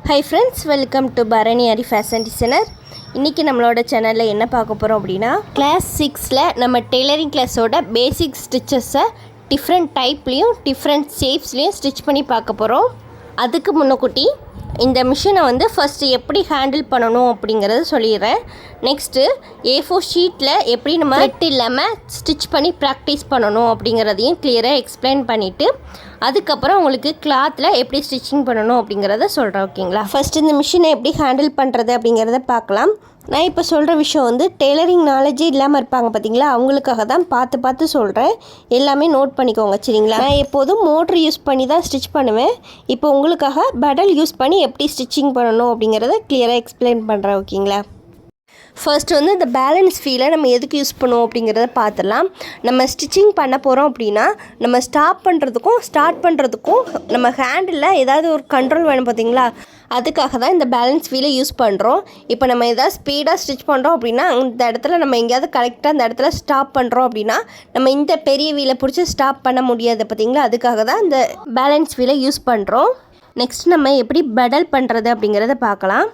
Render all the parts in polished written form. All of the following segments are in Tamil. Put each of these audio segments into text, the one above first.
High friends, welcome to Bharani Hari fashion designer. இன்றைக்கி நம்மளோட சேனலில் என்ன பார்க்க போகிறோம் அப்படின்னா, கிளாஸ் 6ல் நம்ம டெய்லரிங் கிளாஸோட பேசிக் ஸ்டிச்சஸை டிஃப்ரெண்ட் டைப்லேயும் டிஃப்ரெண்ட் ஷேப்ஸ்லேயும் ஸ்டிச் பண்ணி பார்க்க போகிறோம். அதுக்கு முன்னக்கூட்டி இந்த மிஷினை வந்து ஃபஸ்ட்டு எப்படி ஹேண்டில் பண்ணணும் அப்படிங்கிறத சொல்லிடுறேன். நெக்ஸ்ட்டு A4 ஷீட்டில் எப்படி நம்ம த்ரெட் இல்லாமல் ஸ்டிச் பண்ணி ப்ராக்டிஸ் பண்ணணும் அப்படிங்கிறதையும் கிளியராக எக்ஸ்பிளைன் பண்ணிவிட்டு அதுக்கப்புறம் உங்களுக்கு கிளாத்தில் எப்படி ஸ்டிச்சிங் பண்ணணும் அப்படிங்கிறத சொல்கிறேன். ஓகேங்களா? ஃபஸ்ட்டு இந்த மிஷினை எப்படி ஹேண்டில் பண்ணுறது அப்படிங்கிறத பார்க்கலாம். நான் இப்போ சொல்கிற விஷயம் வந்து டெய்லரிங் நாலேஜே இல்லாமல் இருப்பாங்க பார்த்தீங்களா, அவங்களுக்காக தான் பார்த்து சொல்கிறேன். எல்லாமே நோட் பண்ணிக்கோங்க, சரிங்களா? நான் எப்போதும் மோட்ரு யூஸ் பண்ணி தான் ஸ்டிச் பண்ணுவேன். இப்போ உங்களுக்காக பெடல் யூஸ் பண்ணி எப்படி ஸ்டிச்சிங் பண்ணணும் அப்படிங்கிறத கிளியராக எக்ஸ்பிளைன் பண்ணுறேன். ஓகேங்களா? ஃபர்ஸ்ட் வந்து இந்த பேலன்ஸ் ஃபீலை நம்ம எதுக்கு யூஸ் பண்ணுவோம் அப்படிங்கிறத பார்த்துடலாம். நம்ம ஸ்டிச்சிங் பண்ண போகிறோம் அப்படின்னா நம்ம ஸ்டாப் பண்ணுறதுக்கும் ஸ்டார்ட் பண்ணுறதுக்கும் நம்ம ஹேண்டில் ஏதாவது ஒரு கண்ட்ரோல் வேணும் பார்த்தீங்களா, அதுக்காக தான் இந்த பேலன்ஸ் ஃபீலை யூஸ் பண்ணுறோம். இப்போ நம்ம எதாவது ஸ்பீடாக ஸ்டிச் பண்ணுறோம் அப்படின்னா இந்த இடத்துல நம்ம எங்கேயாவது கரெக்டாக அந்த இடத்துல ஸ்டாப் பண்ணுறோம் அப்படின்னா நம்ம இந்த பெரிய வீலை பிடிச்சி ஸ்டாப் பண்ண முடியாது பார்த்தீங்களா, அதுக்காக தான் இந்த பேலன்ஸ் ஃபீலை யூஸ் பண்ணுறோம். நெக்ஸ்ட் நம்ம எப்படி பெடல் பண்ணுறது அப்படிங்கிறத பார்க்கலாம்.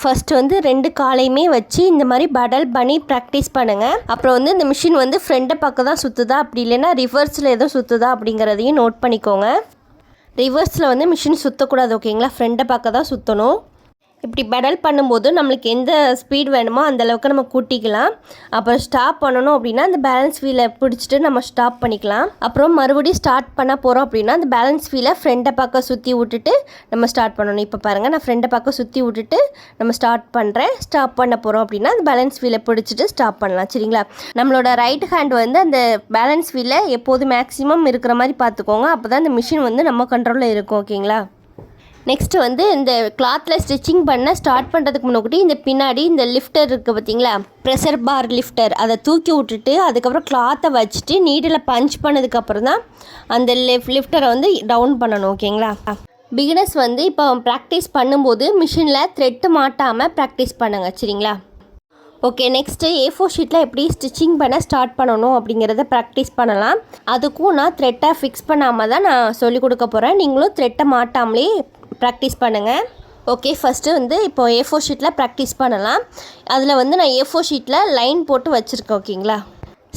ஃபஸ்ட்டு வந்து 2 காலையுமே வச்சு இந்த மாதிரி பெடல் பண்ணி ப்ராக்டிஸ் பண்ணுங்கள். அப்புறம் வந்து இந்த மிஷின் வந்து ஃப்ரண்ட்டை பக்கம் தான் சுற்றுதா, அப்படி இல்லைன்னா ரிவர்ஸில் எதுவும் சுற்றுதா அப்படிங்கிறதையும் நோட் பண்ணிக்கோங்க. ரிவர்ஸில் வந்து மிஷின் சுற்றக்கூடாது, ஓகேங்களா? ஃப்ரண்ட்டை பக்கம் தான் சுற்றணும். இப்படி பெடல் பண்ணும்போது நம்மளுக்கு எந்த ஸ்பீட் வேணுமோ அந்தளவுக்கு நம்ம கூட்டிக்கலாம். அப்புறம் ஸ்டாப் பண்ணணும் அப்படின்னா அந்த பேலன்ஸ் வீலை பிடிச்சிட்டு நம்ம ஸ்டாப் பண்ணிக்கலாம். அப்புறம் மறுபடியும் ஸ்டார்ட் பண்ண போகிறோம் அப்படின்னா அந்த பேலன்ஸ் வீலை ஃப்ரண்ட்டை பக்கம் சுற்றி விட்டுட்டு நம்ம ஸ்டார்ட் பண்ணணும். இப்போ பாருங்கள், நான் ஃப்ரண்ட்டை பக்கம் சுற்றி விட்டுட்டு நம்ம ஸ்டார்ட் பண்ணுறேன். ஸ்டாப் பண்ண போகிறோம் அப்படின்னா அந்த பேலன்ஸ் வீலை பிடிச்சிட்டு ஸ்டாப் பண்ணலாம், சரிங்களா? நம்மளோட ரைட் ஹேண்ட் வந்து அந்த பேலன்ஸ் வீலை எப்போதும் மேக்ஸிமம் இருக்கிற மாதிரி பார்த்துக்கோங்க. அப்போ தான் இந்த மிஷின் வந்து நம்ம கண்ட்ரோலில் இருக்கும், ஓகேங்களா? நெக்ஸ்ட்டு வந்து இந்த கிளாத்தில் ஸ்டிச்சிங் பண்ண ஸ்டார்ட் பண்ணுறதுக்கு முன்னாடி இந்த பின்னாடி இந்த லிஃப்டர் இருக்குது பார்த்தீங்களா, ப்ரெஷர் பார் லிஃப்டர், அதை தூக்கி விட்டுட்டு அதுக்கப்புறம் கிளாத்தை வச்சுட்டு நீடில் பஞ்ச் பண்ணதுக்கப்புறம் தான் அந்த லிஃப்டரை வந்து டவுன் பண்ணணும், ஓகேங்களா? பிகினர்ஸ் வந்து இப்போ ப்ராக்டிஸ் பண்ணும்போது மிஷினில் த்ரெட்டு மாட்டாமல் ப்ராக்டிஸ் பண்ணுங்கள், சரிங்களா? ஓகே, நெக்ஸ்ட்டு A4 ஷீட்டில் எப்படி ஸ்டிச்சிங் பண்ண ஸ்டார்ட் பண்ணணும் அப்படிங்கிறத ப்ராக்டிஸ் பண்ணலாம். அதுக்கும் நான் த்ரெட்டை ஃபிக்ஸ் பண்ணாமல் தான் நான் சொல்லிக் கொடுக்க போகிறேன். நீங்களும் த்ரெட்டை மாட்டாமலே ப்ராக்டிஸ் பண்ணுங்கள். ஓகே, ஃபஸ்ட்டு வந்து இப்போ A4 ஷீட்டில் ப்ராக்டிஸ் பண்ணலாம். அதில் வந்து நான் A4 ஷீட்டில் லைன் போட்டு வச்சுருக்கேன், ஓகேங்களா?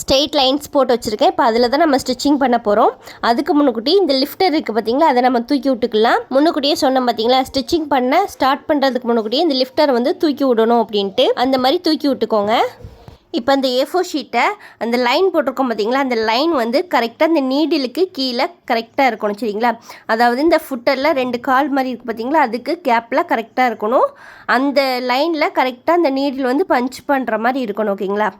ஸ்ட்ரெயிட் லைன்ஸ் போட்டு வச்சுருக்கேன். இப்போ அதில் தான் நம்ம ஸ்டிச்சிங் பண்ண போகிறோம். அதுக்கு முன்னுக்கூட்டி இந்த லிஃப்டர் இருக்குது பார்த்தீங்களா, அதை நம்ம தூக்கி விட்டுக்கலாம். முன்னுக்கூட்டியே சொன்னோம் பார்த்தீங்களா, ஸ்டிச்சிங் பண்ண ஸ்டார்ட் பண்ணுறதுக்கு முன்னுக்கூட்டியே இந்த லிஃப்டரை வந்து தூக்கி விடணும் அப்படின்ட்டு, அந்த மாதிரி தூக்கி விட்டுக்கோங்க. இப்போ அந்த A4 ஷீட்டை அந்த லைன் போட்டிருக்கோம் பார்த்தீங்களா, அந்த லைன் வந்து கரெக்டாக அந்த நீடிலுக்கு கீழே கரெக்டாக இருக்கணும், சரிங்களா? அதாவது இந்த ஃபுட்டரில் 2 கால் மாதிரி இருக்குது பார்த்தீங்களா, அதுக்கு கேப்பில் கரெக்டாக இருக்கணும். அந்த லைனில் கரெக்டாக அந்த நீடில் வந்து பஞ்ச் பண்ணுற மாதிரி இருக்கணும், ஓகேங்களா?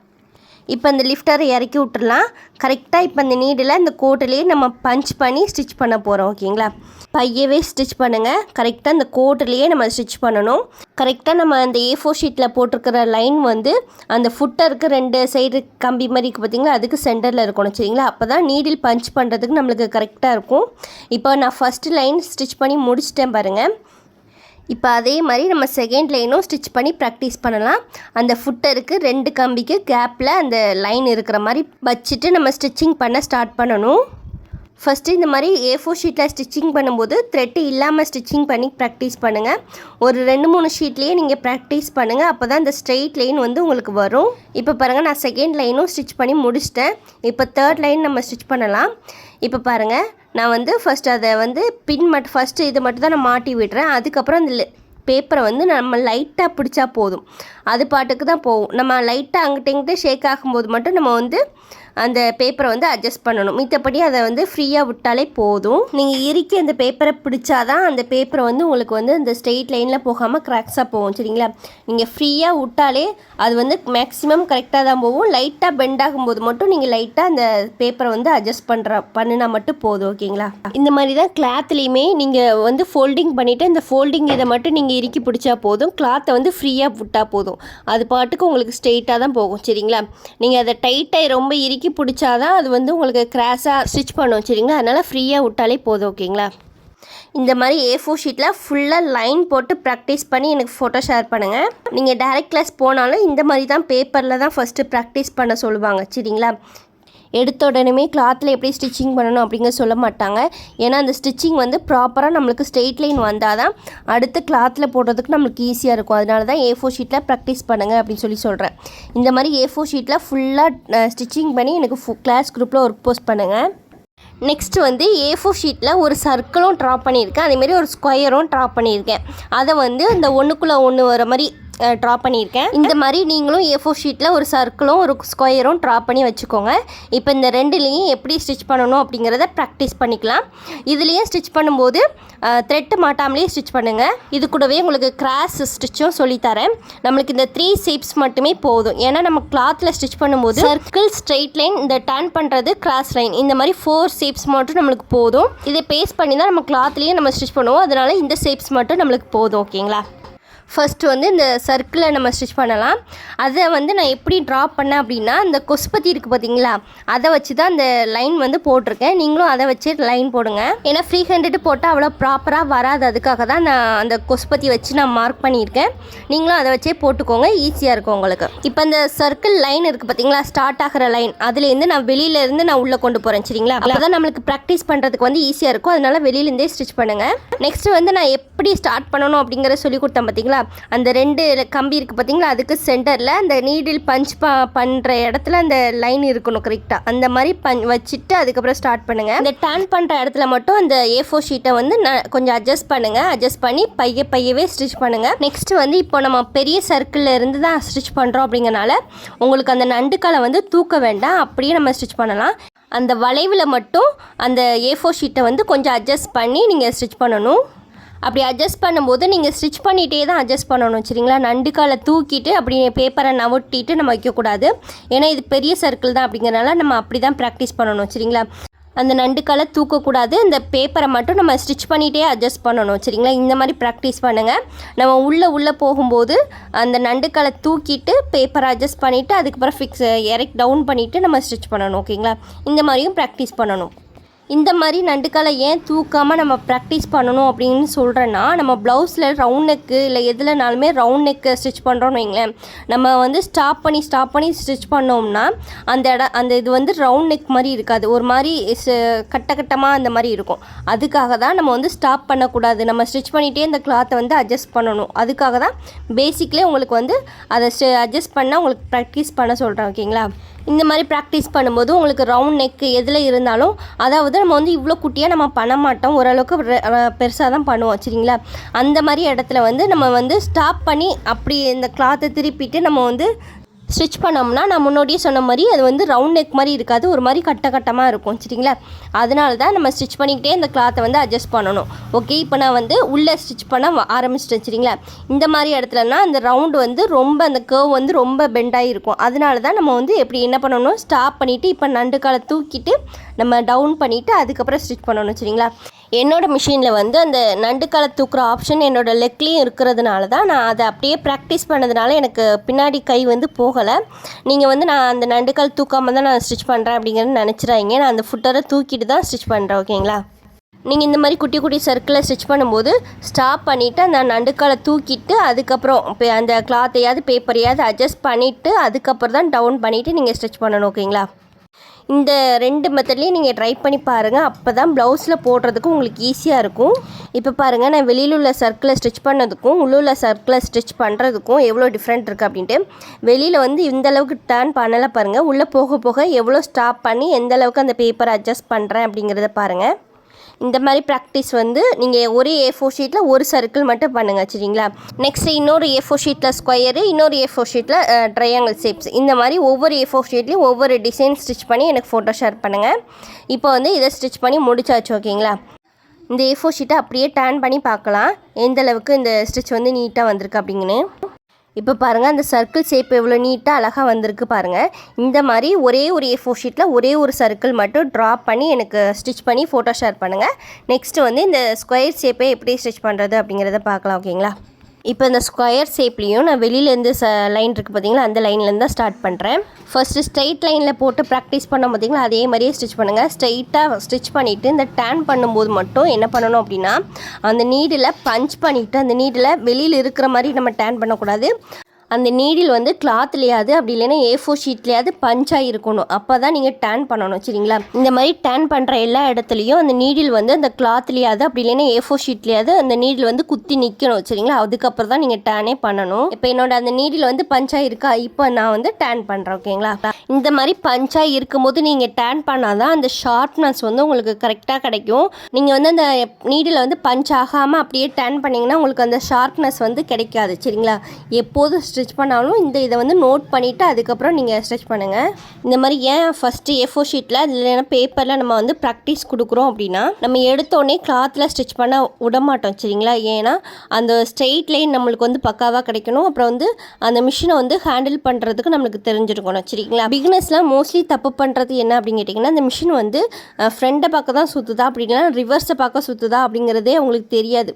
இப்போ அந்த லிஃப்டரை இறக்கி விட்டுறலாம். கரெக்டாக இப்போ அந்த நீடில் இந்த கோட்டிலே நம்ம பஞ்ச் பண்ணி ஸ்டிச் பண்ண போகிறோம், ஓகேங்களா? பையவே ஸ்டிச் பண்ணுங்கள். கரெக்டாக அந்த கோட்டிலேயே நம்ம ஸ்டிச் பண்ணணும். கரெக்டாக நம்ம அந்த A4 ஷீட்டில் போட்டிருக்கிற லைன் வந்து அந்த ஃபுட்டருக்கு 2 சைடு கம்பி மாதிரி இருக்குது பார்த்தீங்களா, அதுக்கு சென்டரில் இருக்கணும், சரிங்களா? அப்போ தான் நீடில் பஞ்ச் பண்ணுறதுக்கு நம்மளுக்கு கரெக்டாக இருக்கும். இப்போ நான் ஃபஸ்ட்டு லைன் ஸ்டிச் பண்ணி முடிச்சிட்டேன் பாருங்கள். இப்போ அதே மாதிரி நம்ம செகண்ட் லைனும் ஸ்டிச் பண்ணி ப்ராக்டிஸ் பண்ணலாம். அந்த ஃபுட்டருக்கு 2 கம்பிக்கு கேப்பில் அந்த லைன் இருக்கிற மாதிரி வச்சுட்டு நம்ம ஸ்டிச்சிங் பண்ண ஸ்டார்ட் பண்ணணும். ஃபஸ்ட்டு இந்த மாதிரி A4 ஷீட்டில் ஸ்டிச்சிங் பண்ணும்போது த்ரெட்டு இல்லாமல் ஸ்டிச்சிங் பண்ணி ப்ராக்டிஸ் பண்ணுங்கள். ஒரு 2-3 ஷீட்லேயே நீங்கள் ப்ராக்டிஸ் பண்ணுங்கள். அப்போ தான் இந்த ஸ்ட்ரெயிட் லைன் வந்து உங்களுக்கு வரும். இப்போ பாருங்கள், நான் செகண்ட் லைனும் ஸ்டிச் பண்ணி முடிச்சிட்டேன். இப்போ தேர்ட் லைன் நம்ம ஸ்டிச் பண்ணலாம். இப்போ பாருங்கள், நான் வந்து ஃபஸ்ட்டு அதை வந்து பின் மட்டும் ஃபஸ்ட்டு இதை மட்டும் தான் நான் மாட்டி விடுறேன். அதுக்கப்புறம் அந்த பேப்பரை வந்து நம்ம லைட்டாக பிடிச்சா போதும், அது பாட்டுக்கு தான் போகும். நம்ம லைட்டாக அங்கிட்ட இங்கிட்ட ஷேக் ஆகும்போது மட்டும் நம்ம வந்து அந்த பேப்பரை வந்து அட்ஜஸ்ட் பண்ணணும். மித்தபடி அதை வந்து ஃப்ரீயாக விட்டாலே போதும். நீங்கள் இறுக்கி அந்த பேப்பரை பிடிச்சாதான் அந்த பேப்பரை வந்து உங்களுக்கு வந்து அந்த ஸ்ட்ரெயிட் லைனில் போகாமல் கிராக்ஸாக போகும், சரிங்களா? நீங்கள் ஃப்ரீயாக விட்டாலே அது வந்து மேக்ஸிமம் கரெக்டாக தான் போகும். லைட்டாக பெண்ட் ஆகும்போது மட்டும் நீங்கள் லைட்டாக அந்த பேப்பரை வந்து அட்ஜஸ்ட் பண்ணினா மட்டும் போதும், ஓகேங்களா? இந்த மாதிரி தான் கிளாத்லேயுமே நீங்கள் வந்து ஃபோல்டிங் பண்ணிவிட்டு இந்த ஃபோல்டிங் இதை மட்டும் நீங்கள் இறுக்கி பிடிச்சா போதும். கிளாத்தை வந்து ஃப்ரீயாக விட்டால் போதும், அது பாட்டுக்கு உங்களுக்கு ஸ்ட்ரெயிட்டாக தான் போகும், சரிங்களா? நீங்கள் அதை டைட்டாக ரொம்ப இறுக்கி பிடிச்சாதான் அது வந்து உங்களுக்கு கிராஸாக ஸ்டிச் பண்ணும், சரிங்களா? அதனால் ஃப்ரீயாக விட்டாலே போதும், ஓகேங்களா? இந்த மாதிரி A4 ஷீட்டில் ஃபுல்லாக லைன் போட்டு ப்ராக்டிஸ் பண்ணி எனக்கு ஃபோட்டோ ஷேர் பண்ணுங்கள். நீங்கள் டைரக்ட் கிளாஸ் போனாலும் இந்த மாதிரி தான் பேப்பரில் தான் ஃபஸ்ட்டு ப்ராக்டிஸ் பண்ண சொல்லுவாங்க, சரிங்களா? எடுத்த உடனே கிளாத்தில் எப்படி ஸ்டிச்சிங் பண்ணணும் அப்படிங்க சொல்ல மாட்டாங்க. ஏன்னா அந்த ஸ்டிச்சிங் வந்து ப்ராப்பராக நம்மளுக்கு ஸ்ட்ரெயிட் லைன் வந்தால் தான் அடுத்து கிளாத்தில் போடுறதுக்கு நம்மளுக்கு ஈஸியாக இருக்கும். அதனால தான் A4 ஷீட்டில் ப்ராக்டிஸ் பண்ணுங்கள் அப்படின்னு சொல்லி சொல்கிறேன். இந்த மாதிரி A4 ஷீட்டில் ஃபுல்லாக ஸ்டிச்சிங் பண்ணி எனக்கு கிளாஸ் குரூப்பில் ஒர்க் போஸ்ட் பண்ணுங்கள். நெக்ஸ்ட்டு வந்து A4 ஷீட்டில் ஒரு சர்க்கிளும் ட்ரா பண்ணியிருக்கேன், அதேமாரி ஒரு ஸ்கொயரும் ட்ரா பண்ணியிருக்கேன். அதை வந்து இந்த ஒன்றுக்குள்ளே ஒன்று வர மாதிரி ட்ரா பண்ணியிருக்கேன். இந்த மாதிரி நீங்களும் A4 ஷீட்டில் ஒரு சர்க்கிளும் ஒரு ஸ்கொயரும் ட்ரா பண்ணி வச்சுக்கோங்க. இப்போ இந்த ரெண்டுலேயும் எப்படி ஸ்டிச் பண்ணணும் அப்படிங்கிறத ப்ராக்டிஸ் பண்ணிக்கலாம். இதுலேயும் ஸ்டிச் பண்ணும்போது த்ரெட்டு மாட்டாமலே ஸ்டிச் பண்ணுங்கள். இது கூடவே உங்களுக்கு கிராஸ் ஸ்டிச்சும் சொல்லித்தரேன். நம்மளுக்கு இந்த 3 ஷேப்ஸ் மட்டுமே போதும். ஏன்னா நம்ம கிளாத்தில் ஸ்டிச் பண்ணும்போது சர்க்கிள், ஸ்ட்ரெயிட் லைன், இந்த டர்ன் பண்ணுறது, கிராஸ் லைன், இந்த மாதிரி 4 ஷேப்ஸ் மட்டும் நம்மளுக்கு போதும். இதை பேஸ்ட் பண்ணி தான் நம்ம கிளாத்லேயே நம்ம ஸ்டிச் பண்ணுவோம். அதனால் இந்த ஷேப்ஸ் மட்டும் நம்மளுக்கு போதும். ஓகேங்களா? ஃபஸ்ட்டு வந்து இந்த சர்க்கிளை நம்ம ஸ்டிச் பண்ணலாம். அதை வந்து நான் எப்படி ட்ரா பண்ணேன் அப்படின்னா, அந்த கொசுபத்தி இருக்குது பார்த்தீங்களா, அதை வச்சு தான் அந்த லைன் வந்து போட்டிருக்கேன். நீங்களும் அதை வச்சு லைன் போடுங்க. ஏன்னா ஃப்ரீ ஹேண்டட் போட்டால் அவ்வளோ ப்ராப்பராக வராது. அதுக்காக தான் நான் அந்த கொசுபத்தி வச்சு நான் மார்க் பண்ணியிருக்கேன். நீங்களும் அதை வச்சே போட்டுக்கோங்க, ஈஸியாக இருக்கும் உங்களுக்கு. இப்போ அந்த சர்க்கிள் லைன் இருக்குது பார்த்தீங்களா, ஸ்டார்ட் ஆகிற லைன், அதுலேருந்து நான் வெளியிலேருந்து நான் உள்ளே கொண்டு போகிறேன். சரிங்களா? அப்போ தான் நம்மளுக்கு ப்ராக்டிஸ் பண்ணுறதுக்கு வந்து ஈஸியாக இருக்கும். அதனால் வெளியிலேருந்தே ஸ்டிச் பண்ணுங்கள். நெக்ஸ்ட்டு வந்து நான் எப்படி ஸ்டார்ட் பண்ணணும் அப்படிங்கிறத சொல்லி கொடுத்தேன் பார்த்தீங்களா, அந்த 2 கம்பி இருக்குது பார்த்தீங்களா, அதுக்கு சென்டரில் அந்த நீடில் பஞ்ச் பண்ணுற இடத்துல அந்த லைன் இருக்கணும் கரெக்டாக. அந்த மாதிரி வச்சுட்டு அதுக்கப்புறம் ஸ்டார்ட் பண்ணுங்கள். இந்த டர்ன் பண்ணுற இடத்துல மட்டும் அந்த A4 ஷீட்டை வந்து கொஞ்சம் அட்ஜஸ்ட் பண்ணுங்கள். அட்ஜஸ்ட் பண்ணி பையவே ஸ்டிச் பண்ணுங்கள். நெக்ஸ்ட்டு வந்து இப்போ நம்ம பெரிய சர்க்கிளில் இருந்து தான் ஸ்டிச் பண்ணுறோம் அப்படிங்கிறனால உங்களுக்கு அந்த நண்டுக்காலை வந்து தூக்க வேண்டாம், அப்படியே நம்ம ஸ்டிச் பண்ணலாம். அந்த வளைவில் மட்டும் அந்த A4 ஷீட்டை வந்து கொஞ்சம் அட்ஜஸ்ட் பண்ணி நீங்கள் ஸ்டிச் பண்ணணும். அப்படி அட்ஜஸ்ட் பண்ணும்போது நீங்கள் ஸ்டிச் பண்ணிகிட்டே தான் அட்ஜஸ்ட் பண்ணணும். சரிங்களா? நண்டுக்காலை தூக்கிட்டு அப்படி பேப்பரை நவட்டிட்டு நம்ம வைக்கக்கூடாது. ஏன்னா இது பெரிய சர்க்கிள் தான் அப்படிங்கிறனால நம்ம அப்படி தான் ப்ராக்டிஸ் பண்ணணும். சரிங்களா? அந்த நண்டுக்காலை தூக்கக்கூடாது. இந்த பேப்பரை மட்டும் நம்ம ஸ்டிச் பண்ணிகிட்டே அட்ஜஸ்ட் பண்ணணும். சரிங்களா? இந்த மாதிரி ப்ராக்டிஸ் பண்ணுங்கள். நம்ம உள்ளே போகும்போது அந்த நண்டுக்காலை தூக்கிட்டு பேப்பரை அட்ஜஸ்ட் பண்ணிவிட்டு அதுக்கப்புறம் இறக்கி டவுன் பண்ணிவிட்டு நம்ம ஸ்டிச் பண்ணணும். ஓகேங்களா? இந்த மாதிரியும் ப்ராக்டிஸ் பண்ணணும். இந்த மாதிரி நண்டுக்காலை ஏன் தூக்காமல் நம்ம ப்ராக்டிஸ் பண்ணணும் அப்படின்னு சொல்கிறேன்னா, நம்ம ப்ளவுஸில் ரவுண்ட் நெக்கு இல்லை எதுலனாலுமே ரவுண்ட் நெக்கு ஸ்டிச் பண்ணுறோன்னு வைங்களேன், நம்ம வந்து ஸ்டாப் பண்ணி ஸ்டிச் பண்ணோம்னா அந்த இது வந்து ரவுண்ட் நெக் மாதிரி இருக்காது, ஒரு மாதிரி கட்டமாக அந்த மாதிரி இருக்கும். அதுக்காக தான் நம்ம வந்து ஸ்டாப் பண்ணக்கூடாது. நம்ம ஸ்டிச் பண்ணிகிட்டே இந்த கிளாத்தை வந்து அட்ஜஸ்ட் பண்ணணும். அதுக்காக தான் பேசிக்லேயே உங்களுக்கு வந்து அதை அட்ஜஸ்ட் பண்ணால் உங்களுக்கு ப்ராக்டிஸ் பண்ண சொல்கிறேன். ஓகேங்களா? இந்த மாதிரி ப்ராக்டிஸ் பண்ணும்போது உங்களுக்கு ரவுண்ட் நெக்கு எதில் இருந்தாலும், அதாவது நம்ம வந்து இவ்வளோ குட்டியாக நம்ம பண்ண மாட்டோம், ஓரளவுக்கு பெருசாக தான் பண்ணுவோம். சரிங்களா? அந்த மாதிரி இடத்துல வந்து நம்ம வந்து ஸ்டாப் பண்ணி அப்படி இந்த கிளாத்தை திருப்பிட்டு நம்ம வந்து ஸ்டிச் பண்ணோம்னா, நான் முன்னாடியே சொன்ன மாதிரி அது வந்து ரவுண்ட் நெக் மாதிரி இருக்காது, ஒரு மாதிரி கட்டமாக இருக்கும். சரிங்களா? அதனால தான் நம்ம ஸ்டிச் பண்ணிக்கிட்டே இந்த கிளாத்தை வந்து அட்ஜஸ்ட் பண்ணணும். ஓகே, இப்போ நான் வந்து உள்ளே ஸ்டிச் பண்ண ஆரம்பிச்சிட்டேன். சரிங்களா? இந்த மாதிரி இடத்துலனா அந்த ரவுண்டு வந்து ரொம்ப அந்த கர்வ் வந்து ரொம்ப பெண்டாகி இருக்கும். அதனால தான் நம்ம வந்து எப்படி என்ன பண்ணணும், ஸ்டாப் பண்ணிவிட்டு இப்போ நண்டுக்காலை தூக்கிட்டு நம்ம டவுன் பண்ணிவிட்டு அதுக்கப்புறம் ஸ்டிச் பண்ணணும். சரிங்களா? என்னோடய மிஷினில் வந்து அந்த நண்டுக்காலை தூக்குற ஆப்ஷன் என்னோடய லெக்லேயும் இருக்கிறதுனால தான் நான் அதை அப்படியே ப்ராக்டிஸ் பண்ணதுனால எனக்கு பின்னாடி கை வந்து போகலை. நீங்கள் வந்து நான் அந்த நண்டுக்கால் தூக்காமல் தான் நான் ஸ்டிச் பண்ணுறேன் அப்படிங்கிறது நினச்சிடாதீங்க. நான் அந்த ஃபுட்டரை தூக்கிட்டு தான் ஸ்டிச் பண்ணுறேன். ஓகேங்களா? நீங்கள் இந்த மாதிரி குட்டி சர்க்கிளை ஸ்டிச் பண்ணும்போது ஸ்டாப் பண்ணிவிட்டு அந்த நண்டுக்காலை தூக்கிட்டு அதுக்கப்புறம் இப்போ அந்த கிளாத்தையாவது பேப்பரையாவது அட்ஜஸ்ட் பண்ணிவிட்டு அதுக்கப்புறம் தான் டவுன் பண்ணிவிட்டு நீங்கள் ஸ்டிச் பண்ணணும். ஓகேங்களா? இந்த 2 மெத்தட்லேயும் நீங்கள் ட்ரை பண்ணி பாருங்கள். அப்போ தான் ப்ளவுஸில் போடுறதுக்கும் உங்களுக்கு ஈஸியாக இருக்கும். இப்போ பாருங்கள், நான் வெளியில் உள்ள சர்க்கிளை ஸ்டிச் பண்ணதுக்கும் உள்ள சர்க்கிளை ஸ்டிச் பண்ணுறதுக்கும் எவ்வளோ டிஃப்ரெண்ட் இருக்குது அப்படின்ட்டு. வெளியில் வந்து இந்தளவுக்கு டர்ன் பண்ணலை பாருங்கள், உள்ளே போக எவ்வளோ ஸ்டாப் பண்ணி எந்தளவுக்கு அந்த பேப்பரை அட்ஜஸ்ட் பண்ணுறேன் அப்படிங்கிறத பாருங்கள். இந்த மாதிரி ப்ராக்டிஸ் வந்து நீங்கள் ஒரே A4 ஷீட்டில் ஒரு சர்க்கிள் மட்டும் பண்ணுங்கள். சரிங்களா? நெக்ஸ்ட்டு இன்னொரு A4 ஷீட்டில் ஸ்கொயரு, இன்னொரு A4 ஷீட்டில் ட்ரையாங்கிள் ஷேப்ஸ், இந்த மாதிரி ஒவ்வொரு A4 ஷீட்லேயும் ஒவ்வொரு டிசைன் ஸ்டிச் பண்ணி எனக்கு ஃபோட்டோ ஷேர் பண்ணுங்கள். இப்போ வந்து இதை ஸ்டிச் பண்ணி முடிச்சாச்சு. ஓகேங்களா? இந்த A4 ஷீட்டை அப்படியே டர்ன் பண்ணி பார்க்கலாம் எந்தளவுக்கு இந்த ஸ்டிச் வந்து நீட்டாக வந்திருக்கு அப்படிங்கன்னு. இப்போ பாருங்கள், அந்த சர்க்கிள் ஷேப் எவ்வளோ நீட்டாக அழகாக வந்திருக்கு பாருங்கள். இந்த மாதிரி ஒரே ஒரு A4 ஷீட்டில் ஒரே ஒரு சர்க்கிள் மட்டும் ட்ரா பண்ணி எனக்கு ஸ்டிச் பண்ணி ஃபோட்டோ ஷேர் பண்ணுங்கள். நெக்ஸ்ட்டு வந்து இந்த ஸ்கொயர் ஷேப்பை எப்படி ஸ்டிச் பண்ணுறது அப்படிங்கிறத பார்க்கலாம். ஓகேங்களா? இப்போ இந்த ஸ்கொயர் ஷேப்லேயும் நான் வெளியிலேருந்து லைன் இருக்குது பார்த்தீங்களா, அந்த லைன்லேருந்து தான் ஸ்டார்ட் பண்ணுறேன். ஃபஸ்ட்டு ஸ்ட்ரெயிட் லைனில் போட்டு ப்ராக்டிஸ் பண்ண பார்த்தீங்களா, அதே மாதிரியே ஸ்டிச் பண்ணுங்கள். ஸ்ட்ரெயிட்டாக ஸ்டிச் பண்ணிவிட்டு இந்த டர்ன் பண்ணும்போது மட்டும் என்ன பண்ணணும் அப்படின்னா, அந்த நீடில் பஞ்ச் பண்ணிவிட்டு அந்த நீடில் வெளியில் இருக்கிற மாதிரி நம்ம டர்ன் பண்ணக்கூடாது, அந்த நீடில் வந்து கிளாத்லையாவது அப்படி இல்லைன்னா A4 ஷீட்லையாவது பஞ்சாக இருக்கணும். அப்போ தான் நீங்கள் டேன் பண்ணணும் சரிங்களா. இந்த மாதிரி டேன் பண்ணுற எல்லா இடத்துலையும் அந்த நீடில் வந்து அந்த கிளாத்லையாவது அப்படி இல்லைன்னா A4 ஷீட்லையாவது அந்த நீடில் வந்து குத்தி நிற்கணும் சரிங்களா. அதுக்கப்புறம் தான் நீங்கள் டேனே பண்ணணும். இப்போ என்னோட அந்த நீடில் வந்து பஞ்சாக இருக்கா, இப்போ நான் வந்து டேன் பண்ணுறேன் ஓகேங்களா. இந்த மாதிரி பஞ்சாக இருக்கும்போது நீங்கள் டேன் பண்ணால் தான் அந்த ஷார்ப்னஸ் வந்து உங்களுக்கு கரெக்டாக கிடைக்கும். நீங்கள் வந்து அந்த நீடில் வந்து பஞ்ச் ஆகாமல் அப்படியே டேன் பண்ணிங்கன்னா உங்களுக்கு அந்த ஷார்ப்னஸ் வந்து கிடைக்காது சரிங்களா. எப்போதும் ஸ்டிச் பண்ணாலும் இதை வந்து நோட் பண்ணிவிட்டு அதுக்கப்புறம் நீங்கள் ஸ்டிச் பண்ணுங்கள். இந்த மாதிரி ஏன் ஃபஸ்ட்டு A4 ஷீட்டில் இல்லைன்னா பேப்பரில் நம்ம வந்து ப்ராக்டிஸ் கொடுக்குறோம் அப்படின்னா, நம்ம எடுத்தோடனே கிளாத்தில் ஸ்டிச் பண்ண விட மாட்டோம் சரிங்களா. ஏன்னா அந்த ஸ்ட்ரெயிட் லைன் நம்மளுக்கு வந்து பக்காவாக கிடைக்கணும். அப்புறம் வந்து அந்த மிஷினை வந்து ஹேண்டில் பண்ணுறதுக்கு நம்மளுக்கு தெரிஞ்சிருக்கணும் சரிங்களா. பிகினர்ஸ்லாம் மோஸ்ட்லி தப்பு பண்ணுறது என்ன அப்படின்னு கேட்டிங்கன்னா, அந்த மிஷின் வந்து ஃப்ரண்ட்டை பார்க்க தான் சுற்றுதா அப்படின்னா ரிவர்ஸை பார்க்க சுற்றுதா அப்படிங்கிறதே அவங்களுக்கு தெரியாது.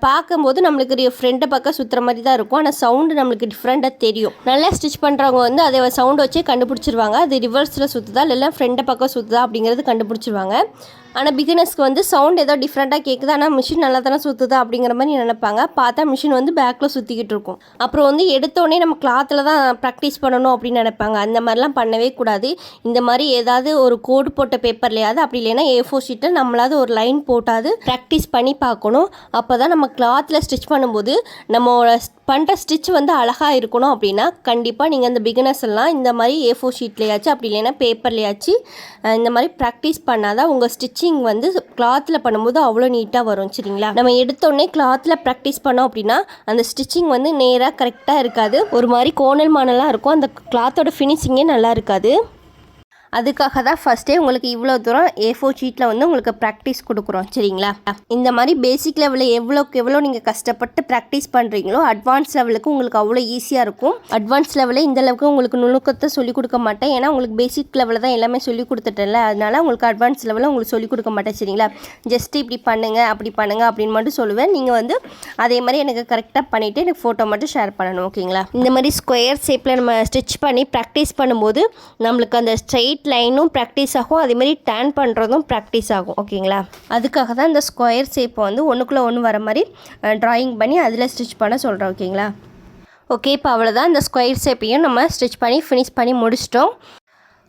பார்க்கும்போது நம்மளுக்கு ஃப்ரண்ட்டை பார்க்க சுற்றுற மாதிரி தான் இருக்கும். ஆனால் சவுண்டு நம்மளுக்கு டிஃப்ரெண்ட்டாக தெரியும். நல்லா ஸ்டிச் பண்ணுறவங்க வந்து அதை சவுண்ட் வச்சே கண்டுபிடிச்சிருவாங்க. அது ரிவர்ஸில் சுற்றுதா இல்லைன்னா ஃப்ரண்ட்டை பக்கம் சுற்றுதா அப்படிங்கிறது கண்டுபிடிச்சிருவாங்க. ஆனால் பிகினர்ஸ்க்கு வந்து சவுண்ட் ஏதோ டிஃப்ரெண்ட்டாக கேட்குது, ஆனால் மிஷின் நல்லா தானே சுற்றுதா அப்படிங்கிற மாதிரி நினைப்பாங்க. பார்த்தா மிஷின் வந்து பேக்கில் சுற்றிக்கிட்டு இருக்கும். அப்புறம் வந்து எடுத்தோடனே நம்ம கிளாத்தில் தான் ப்ராக்டிஸ் பண்ணணும் அப்படின்னு நினைப்பாங்க. அந்த மாதிரிலாம் பண்ணவே கூடாது. இந்த மாதிரி ஏதாவது ஒரு கோடு போட்ட பேப்பர்லையாவது அப்படி இல்லைன்னா A4 ஷீட்டில் நம்மளாவது ஒரு லைன் போட்டாது ப்ராக்டிஸ் பண்ணி பார்க்கணும். அப்போ தான் நம்ம கிளாத்தில் ஸ்டிச் பண்ணும்போது நம்மளோட பண்ணுற ஸ்டிச் வந்து அழகாக இருக்கணும். அப்படின்னா கண்டிப்பாக நீங்கள் அந்த பிகினர்ஸ் எல்லாம் இந்த மாதிரி A4 ஷீட்லையாச்சும் அப்படி இல்லைன்னா பேப்பர்லையாச்சும் இந்த மாதிரி ப்ராக்டிஸ் பண்ணால் தான் உங்கள் ஸ்டிச்சிங் வந்து கிளாத்தில் பண்ணும்போது அவ்வளோ நீட்டாக வரும் சரிங்களா. நம்ம எடுத்தோடனே கிளாத்தில் ப்ராக்டிஸ் பண்ணோம் அப்படின்னா அந்த ஸ்டிச்சிங் வந்து நேராக கரெக்டாக இருக்காது. ஒரு மாதிரி கோணல் மானலாக இருக்கும். அந்த கிளாத்தோட ஃபினிஷிங்கே நல்லா இருக்காது. அதுக்காக தான் ஃபஸ்ட்டே உங்களுக்கு இவ்வளோ தூரம் A4 ஷீட்டில் வந்து உங்களுக்கு ப்ராக்டிஸ் கொடுக்குறோம் சரிங்களா. இந்த மாதிரி பேசிக் லெவலில் எவ்வளோ நீங்கள் கஷ்டப்பட்டு ப்ராக்டிஸ் பண்ணுறீங்களோ அட்வான்ஸ் லெவலுக்கு உங்களுக்கு அவ்வளோ ஈஸியாக இருக்கும். அட்வான்ஸ் லெவலில் இந்த அளவுக்கு உங்களுக்கு நுணுக்கத்தை சொல்லிக் கொடுக்க மாட்டேன். ஏன்னா உங்களுக்கு பேசிக் லெவலில் தான் எல்லாமே சொல்லிக் கொடுத்துட்டேன்ல, அதனால் உங்களுக்கு அட்வான்ஸ் லெவலில் உங்களுக்கு சொல்லிக் கொடுக்க மாட்டேன் சரிங்களா. ஜஸ்ட் இப்படி பண்ணுங்கள் அப்படி பண்ணுங்கள் அப்படின்னு மட்டும் சொல்லுவேன். நீங்கள் வந்து அதே மாதிரி எனக்கு கரெக்டாக பண்ணிவிட்டு எனக்கு ஃபோட்டோ மட்டும் ஷேர் பண்ணணும் ஓகேங்களா. இந்த மாதிரி ஸ்கொயர் ஷேப்பில் நம்ம ஸ்டிச் பண்ணி ப்ராக்டிஸ் பண்ணும்போது நம்மளுக்கு அந்த ஸ்ட்ரைட் லைனும் ப்ராக்டிஸ் ஆகும், அதேமாதிரி டேன் பண்ணுறதும் ப்ராக்டிஸ் ஆகும் ஓகேங்களா. அதுக்காக தான் இந்த ஸ்கொயர் ஷேப்பை வந்து ஒன்றுக்குள்ளே ஒன்று வர மாதிரி ட்ராயிங் பண்ணி அதில் ஸ்டிச் பண்ண சொல்கிறோம் ஓகேங்களா. ஓகே, இப்போ அவ்வளோதான். இந்த ஸ்கொயர் ஷேப்பையும் நம்ம ஸ்டிச் பண்ணி ஃபினிஷ் பண்ணி முடிச்சிட்டோம்.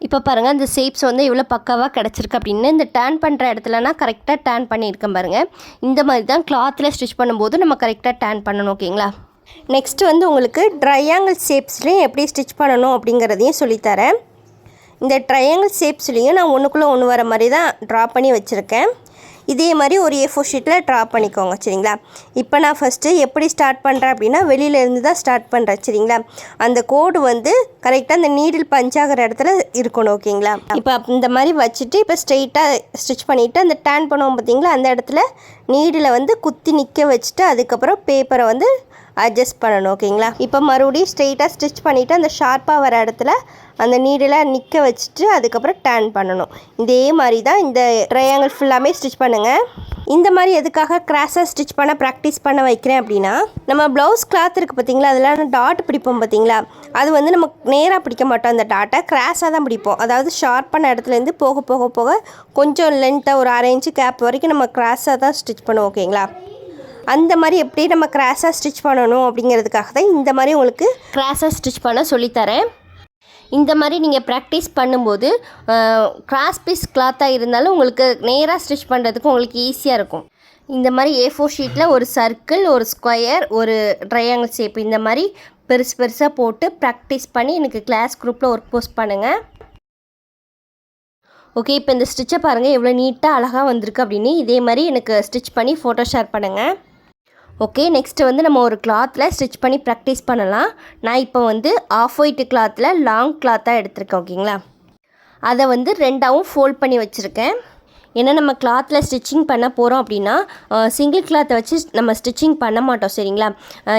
இப்போ பாருங்கள் அந்த ஷேப்ஸ் வந்து இவ்வளோ பக்காவாக கிடச்சிருக்கு அப்படின்னு. இந்த டேன் பண்ணுற இடத்துலனா கரெக்டாக டேன் பண்ணியிருக்கேன் பாருங்கள். இந்த மாதிரி தான் கிளாத்தில் ஸ்டிச் பண்ணும்போது நம்ம கரெக்டாக டேன் பண்ணணும் ஓகேங்களா. நெக்ஸ்ட்டு வந்து உங்களுக்கு ட்ரையாங்கிள் ஷேப்ஸ்லேயும் எப்படி ஸ்டிச் பண்ணணும் அப்படிங்கிறதையும் சொல்லித்தரேன். இந்த ட்ரையாங்கிள் ஷேப்ஸ்லேயும் நான் ஒன்றுக்குள்ளே ஒன்று வர மாதிரி தான் ட்ரா பண்ணி வச்சுருக்கேன். இதே மாதிரி ஒரு A4 ஷீட்டில் ட்ரா பண்ணிக்கோங்க சரிங்களா. இப்போ நான் ஃபஸ்ட்டு எப்படி ஸ்டார்ட் பண்ணுறேன் அப்படின்னா வெளியிலேருந்து தான் ஸ்டார்ட் பண்ணுறேன் சரிங்களா. அந்த கோடு வந்து கரெக்டாக அந்த நீடில் பஞ்சாகிற இடத்துல இருக்கணும் ஓகேங்களா. இப்போ இந்த மாதிரி வச்சுட்டு இப்போ ஸ்ட்ரெயிட்டாக ஸ்டிச் பண்ணிவிட்டு அந்த டேன் பண்ணுவோம் பார்த்தீங்களா, அந்த இடத்துல நீடில் வந்து குத்தி நிற்க வச்சுட்டு அதுக்கப்புறம் பேப்பரை வந்து அட்ஜஸ்ட் பண்ணணும் ஓகேங்களா. இப்போ மறுபடியும் ஸ்ட்ரெயிட்டாக ஸ்டிச் பண்ணிவிட்டு அந்த ஷார்ப்பாக வர இடத்துல அந்த நீடில் நிற்க வச்சுட்டு அதுக்கப்புறம் டேன் பண்ணணும். இதே மாதிரி தான் இந்த ட்ரையாங்கிள் ஃபுல்லாமே ஸ்டிச் பண்ணுங்கள். இந்த மாதிரி எதுக்காக கிராஸாக ஸ்டிச் பண்ண ப்ராக்டிஸ் பண்ண வைக்கிறேன் அப்படின்னா, நம்ம ப்ளவுஸ் கிளாத் இருக்குது பார்த்தீங்களா, அதில் டாட் பிடிப்போம் பார்த்தீங்களா, அது வந்து நம்ம நேராக பிடிக்க மாட்டோம். அந்த டாட்டை கிராஸாக தான் பிடிப்போம். அதாவது ஷார்ப்பான இடத்துலேருந்து போக போக போக கொஞ்சம் லென்த்தாக ஒரு 1/2 இன்ச்சு கேப் வரைக்கும் நம்ம கிராஸாக தான் ஸ்டிச் பண்ணுவோம் ஓகேங்களா. அந்த மாதிரி எப்படி நம்ம கிராஸாக ஸ்டிச் பண்ணணும் அப்படிங்கிறதுக்காக தான் இந்த மாதிரி உங்களுக்கு கிராஸாக ஸ்டிச் பண்ண சொல்லித்தரேன். இந்த மாதிரி நீங்கள் ப்ராக்டிஸ் பண்ணும்போது கிராஸ் பீஸ் கிளாத்தாக இருந்தாலும் உங்களுக்கு நேராக ஸ்டிச் பண்ணுறதுக்கு உங்களுக்கு ஈஸியாக இருக்கும். இந்த மாதிரி A4 ஷீட்டில் ஒரு சர்க்கிள், ஒரு ஸ்கொயர், ஒரு ட்ரையாங்கிள் ஷேப் இந்த மாதிரி பெருசு பெருசாக போட்டு ப்ராக்டிஸ் பண்ணி எனக்கு கிளாஸ் குரூப்பில் ஒர்க் போஸ்ட் பண்ணுங்கள். ஓகே, இப்போ இந்த ஸ்டிச்சை பாருங்கள் எவ்வளோ நீட்டாக அழகாக வந்திருக்கு அப்படின்னு. இதே மாதிரி எனக்கு ஸ்டிச் பண்ணி ஃபோட்டோ ஷேர் பண்ணுங்கள். ஓகே, நெக்ஸ்ட்டு வந்து நம்ம ஒரு கிளாத்தில் ஸ்டிச் பண்ணி ப்ராக்டிஸ் பண்ணலாம். நான் இப்போ வந்து ஆஃப் ஒயிட் கிளாத்தில் லாங் கிளாத்தாக எடுத்திருக்கேன் ஓகேங்களா. அதை வந்து ரெண்டாவும் ஃபோல்ட் பண்ணி வச்சுருக்கேன். ஏன்னா நம்ம கிளாத்தில் ஸ்டிச்சிங் பண்ண போகிறோம் அப்படின்னா சிங்கிள் கிளாத்தை வச்சு நம்ம ஸ்டிச்சிங் பண்ண மாட்டோம் சரிங்களா.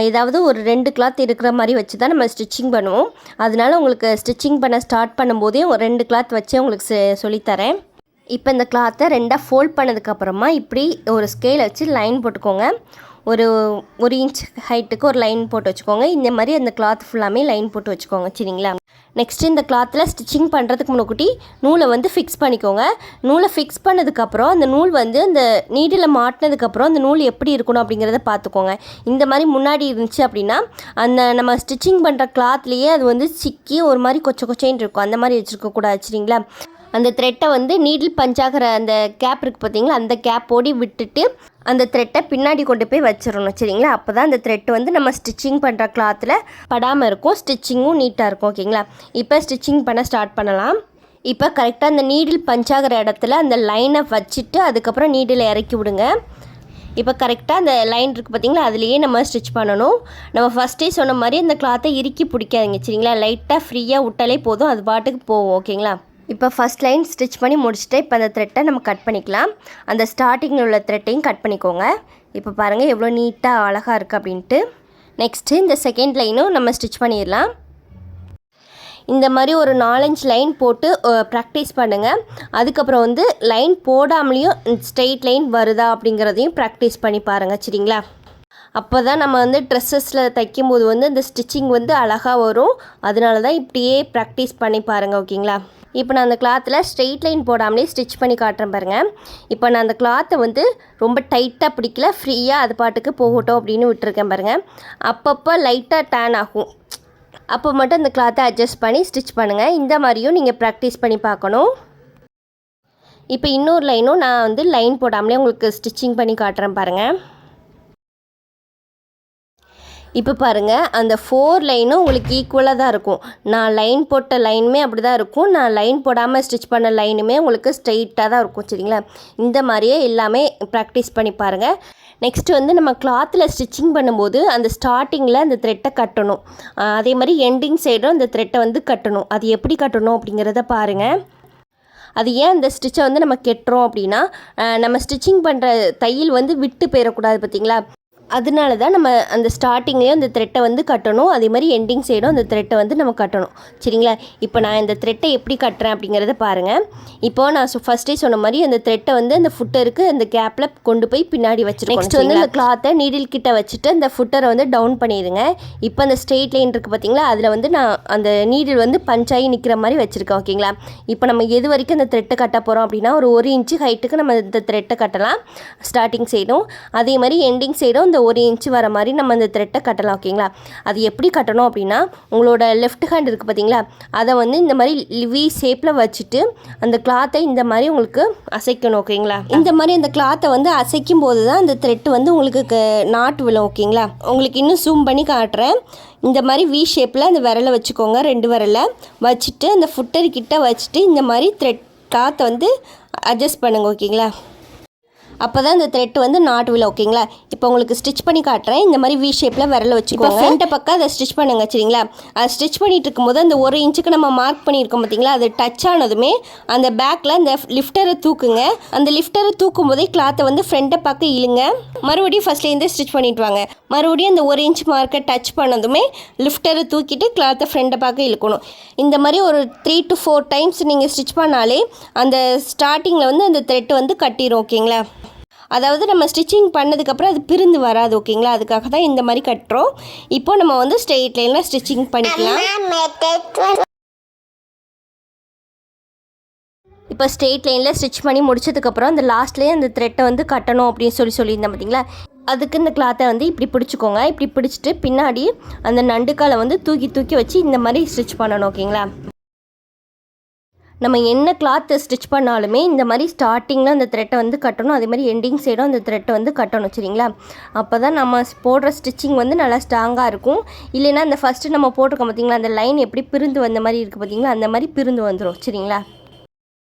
ஏதாவது ஒரு 2 கிளாத் இருக்கிற மாதிரி வச்சு தான் நம்ம ஸ்டிச்சிங் பண்ணுவோம். அதனால உங்களுக்கு ஸ்டிச்சிங் பண்ண ஸ்டார்ட் பண்ணும்போதே 2 கிளாத் வச்சு உங்களுக்கு சொல்லித்தரேன். இப்போ இந்த கிளாத்தை 2ஆக ஃபோல்ட் பண்ணதுக்கப்புறமா இப்படி ஒரு ஸ்கேல் வச்சு லைன் போட்டுக்கோங்க. ஒரு 1 இன்ச் ஹைட்டுக்கு ஒரு லைன் போட்டு வச்சுக்கோங்க. இந்த மாதிரி அந்த கிளாத் ஃபுல்லாமே லைன் போட்டு வச்சுக்கோங்க சரிங்களா. நெக்ஸ்ட்டு இந்த கிளாத்தில் ஸ்டிச்சிங் பண்ணுறதுக்கு முன்னாடி நூலை வந்து ஃபிக்ஸ் பண்ணிக்கோங்க. நூலை ஃபிக்ஸ் பண்ணதுக்கப்புறம் அந்த நூல் வந்து அந்த நீடில் மாட்டினதுக்கப்புறம் அந்த நூல் எப்படி இருக்கணும் அப்படிங்கிறத பார்த்துக்கோங்க. இந்த மாதிரி முன்னாடி இருந்துச்சு அப்படின்னா அந்த நம்ம ஸ்டிச்சிங் பண்ணுற கிளாத்லேயே அது வந்து சிக்கி ஒரு மாதிரி கொச்சைன்னு இருக்கும். அந்த மாதிரி வச்சுருக்கக்கூடாது சரிங்களா. அந்த த்ரெட்டை வந்து நீடில் பஞ்சாகிற அந்த கேப் இருக்குது பார்த்தீங்களா, அந்த கேப்போடி விட்டுட்டு அந்த த்ரெட்டை பின்னாடி கொண்டு போய் வச்சிடணும் சரிங்களா. அப்போ தான் அந்த த்ரெட் வந்து நம்ம ஸ்டிச்சிங் பண்ணுற கிளாத்தில் படாமல் இருக்கும், ஸ்டிச்சிங்கும் நீட்டாக இருக்கும் ஓகேங்களா. இப்போ ஸ்டிச்சிங் பண்ண ஸ்டார்ட் பண்ணலாம். இப்போ கரெக்டாக அந்த நீடில் பஞ்சாகிற இடத்துல அந்த லைனை வச்சுட்டு அதுக்கப்புறம் நீடில் இறக்கி விடுங்க. இப்போ கரெக்டாக அந்த லைன் இருக்குது பார்த்தீங்களா, அதுலேயே நம்ம ஸ்டிச் பண்ணணும். நம்ம ஃபஸ்ட்டே சொன்ன மாதிரி அந்த கிளாத்தை இறுக்கி பிடிக்காதீங்க சரிங்களா. லைட்டாக ஃப்ரீயாக விட்டாலே போதும், அது பாட்டுக்கு போகும் ஓகேங்களா. இப்போ ஃபஸ்ட் லைன் ஸ்டிச் பண்ணி முடிச்சுட்டு இப்போ அந்த த்ரெட்டை நம்ம கட் பண்ணிக்கலாம். அந்த ஸ்டார்டிங்கில் உள்ள த்ரெட்டையும் கட் பண்ணிக்கோங்க. இப்போ பாருங்கள் எவ்வளோ நீட்டாக அழகாக இருக்குது அப்படின்ட்டு. நெக்ஸ்ட்டு இந்த செகண்ட் லைனும் நம்ம ஸ்டிச் பண்ணிடலாம். இந்த மாதிரி ஒரு 4-5 லைன் போட்டு ப்ராக்டிஸ் பண்ணுங்கள். அதுக்கப்புறம் வந்து லைன் போடாமலேயும் ஸ்ட்ரெயிட் லைன் வருதா அப்படிங்கிறதையும் ப்ராக்டிஸ் பண்ணி பாருங்கள் சரிங்களா. அப்போ தான் நம்ம வந்து ட்ரெஸ்ஸஸில் தைக்கும்போது வந்து இந்த ஸ்டிச்சிங் வந்து அழகாக வரும். அதனால தான் இப்படியே ப்ராக்டிஸ் பண்ணி பாருங்கள் ஓகேங்களா. இப்போ நான் அந்த கிளாத்தில் ஸ்ட்ரெயிட் லைன் போடாமலே ஸ்டிச் பண்ணி காட்டுறேன் பாருங்கள். இப்போ நான் அந்த கிளாத்தை வந்து ரொம்ப டைட்டாக பிடிக்கல, ஃப்ரீயாக அது பாட்டுக்கு போகட்டும் அப்படின்னு விட்டுருக்கேன் பாருங்கள். அப்பப்போ லைட்டாக டேன் ஆகும், அப்போ மட்டும் அந்த கிளாத்தை அட்ஜஸ்ட் பண்ணி ஸ்டிச் பண்ணுங்கள். இந்த மாதிரியும் நீங்கள் ப்ராக்டிஸ் பண்ணி பார்க்கணும். இப்போ இன்னொரு லைனும் நான் வந்து லைன் போடாமலே உங்களுக்கு ஸ்டிச்சிங் பண்ணி காட்டுறேன் பாருங்கள். இப்போ பாருங்கள் அந்த 4 லைனும் உங்களுக்கு ஈக்குவலாக தான் இருக்கும். நான் லைன் போட்ட லைனுமே அப்படி தான் இருக்கும், நான் லைன் போடாமல் ஸ்டிச் பண்ண லைனுமே உங்களுக்கு ஸ்ட்ரெயிட்டாக தான் இருக்கும் சரிங்களா. இந்த மாதிரியே எல்லாமே ப்ராக்டிஸ் பண்ணி பாருங்கள். நெக்ஸ்ட்டு வந்து நம்ம கிளாத்தில் ஸ்டிச்சிங் பண்ணும்போது அந்த ஸ்டார்டிங்கில் அந்த த்ரெட்டை கட்டணும், அதே மாதிரி எண்டிங் சைடும் அந்த த்ரெட்டை வந்து கட்டணும். அது எப்படி கட்டணும் அப்படிங்கிறத பாருங்கள். அது ஏன் அந்த ஸ்டிச்சை வந்து நம்ம கெட்டுறோம் அப்படின்னா நம்ம ஸ்டிச்சிங் பண்ணுற தையல் வந்து விட்டு போயிடக்கூடாது பார்த்தீங்களா. அதனால தான் நம்ம அந்த ஸ்டார்டிங்லேயும் அந்த த்ரெட்டை வந்து கட்டணும், அதே மாதிரி எண்டிங் சைடும் அந்த த்ரெட்டை வந்து நம்ம கட்டணும் சரிங்களா. இப்போ நான் இந்த த்ரெட்டை எப்படி கட்டுறேன் அப்படிங்கிறத பாருங்கள். இப்போ நான் ஃபஸ்ட்டே சொன்ன மாதிரி அந்த த்ரெட்டை வந்து அந்த ஃபுட்டருக்கு அந்த கேப்பில் கொண்டு போய் பின்னாடி வச்சுருக்கோம். நெக்ஸ்ட் வந்து அந்த கிளாத்தை நீடில் கிட்ட வச்சுட்டு அந்த ஃபுட்டரை வந்து டவுன் பண்ணிடுங்க. இப்போ அந்த ஸ்ட்ரெயிட் லைன் இருக்குது பார்த்தீங்களா, அதில் வந்து நான் அந்த நீடில் வந்து பஞ்சாகி நிற்கிற மாதிரி வச்சுருக்கேன் ஓகேங்களா. இப்போ நம்ம எது வரைக்கும் அந்த த்ரெட்டை கட்ட போகிறோம் அப்படின்னா ஒரு 1 இன்ச்சு ஹைட்டுக்கு நம்ம இந்த த்ரெட்டை கட்டலாம் ஸ்டார்டிங் சைடும், அதே மாதிரி எண்டிங் சைடும் இந்த 1 இன்ச்சு வர மாதிரி நம்ம அந்த த்ரெட்டை கட்டலாம் ஓகேங்களா. அது எப்படி கட்டணும் அப்படின்னா உங்களோட லெஃப்ட் ஹேண்ட் இருக்குது பார்த்தீங்களா, அதை வந்து இந்த மாதிரி வி ஷேப்பில் வச்சுட்டு அந்த கிளாத்தை இந்த மாதிரி உங்களுக்கு அசைக்கணும் ஓகேங்களா. இந்த மாதிரி அந்த கிளாத்தை வந்து அசைக்கும் போது தான் அந்த த்ரெட்டு வந்து உங்களுக்கு நாட் விழும் ஓகேங்களா. உங்களுக்கு இன்னும் ஜூம் பண்ணி காட்டுறேன். இந்த மாதிரி வி ஷேப்பில் அந்த விரலை வச்சுக்கோங்க, 2 விரலை வச்சுட்டு அந்த ஃபுட்டர் கிட்ட வச்சுட்டு இந்த மாதிரி கிளாத்தை வந்து அட்ஜஸ்ட் பண்ணுங்கள் ஓகேங்களா. அப்போ தான் இந்த த்ரெட் வந்து நாட் விழ ஓகேங்களா. இப்போ உங்களுக்கு ஸ்டிச் பண்ணி காட்டுறேன். இந்த மாதிரி வி ஷேப்பில் விரல வச்சுக்கோங்க. ஃப்ரண்ட்டை பக்கம் அதை ஸ்டிச் பண்ணுங்க சரிங்களா. அதை ஸ்டிச் பண்ணிட்டு இருக்கும்போது அந்த 1 இன்ச்சுக்கு நம்ம மார்க் பண்ணியிருக்கோம் பார்த்தீங்களா, அது டச் ஆனதுமே அந்த பேக்கில் அந்த லிஃப்டரை தூக்குங்க. அந்த லிஃப்டரை தூக்கும் போதே கிளாத்தை வந்து ஃப்ரண்ட்டை பக்கம் இழுங்க. மறுபடியும் ஃபஸ்ட்லேருந்தே ஸ்டிச் பண்ணிட்டு வாங்க. மறுபடியும் அந்த 1 இன்ச் மார்க்கை டச் பண்ணதுமே லிஃப்டரை தூக்கிட்டு கிளாத்தை ஃப்ரண்ட்டை பக்கம் இழுக்கணும். இந்த மாதிரி ஒரு 3 to 4 டைம்ஸ் நீங்கள் ஸ்டிச் பண்ணாலே அந்த ஸ்டார்டிங்கில் வந்து அந்த த்ரெட் வந்து கட்டிடும் ஓகேங்களா. அதாவது நம்ம ஸ்டிச்சிங் பண்ணதுக்கப்புறம் அது பிரிந்து வராது ஓகேங்களா. அதுக்காக தான் இந்த மாதிரி கட்டுறோம். இப்போ நம்ம வந்து ஸ்ட்ரெயிட் லைனில் ஸ்டிச்சிங் பண்ணிக்கலாம். இப்போ ஸ்ட்ரெயிட் லைனில் ஸ்டிச் பண்ணி முடிச்சதுக்கப்புறம் அந்த லாஸ்ட்லேயே அந்த த்ரெட்டை வந்து கட்டணும் அப்படின்னு சொல்லியிருந்தேன் பார்த்தீங்களா. அதுக்கு இந்த கிளாத்தை வந்து இப்படி பிடிச்சிக்கோங்க. இப்படி பிடிச்சிட்டு பின்னாடி அந்த நண்டுக்காலை வந்து தூக்கி வச்சு இந்த மாதிரி ஸ்டிச் பண்ணணும் ஓகேங்களா. நம்ம என்ன கிளாத்தை ஸ்டிச் பண்ணாலுமே இந்த மாதிரி ஸ்டார்டிங்கில் அந்த த்ரெட்டை வந்து கட்டணும், அதே மாதிரி எண்டிங் சைடும் அந்த த்ரெட்டை வந்து கட்டணும் சரிங்களா. அப்போ தான் நம்ம போடுற ஸ்டிச்சிங் வந்து நல்லா ஸ்ட்ராங்காக இருக்கும். இல்லைன்னா அந்த ஃபஸ்ட்டு நம்ம போட்டிருக்கோம் பார்த்தீங்களா, அந்த லைன் எப்படி பிரிந்து வந்த மாதிரி இருக்குது பார்த்தீங்களா, அந்த மாதிரி பிரிந்து வந்துடும் சரிங்களா.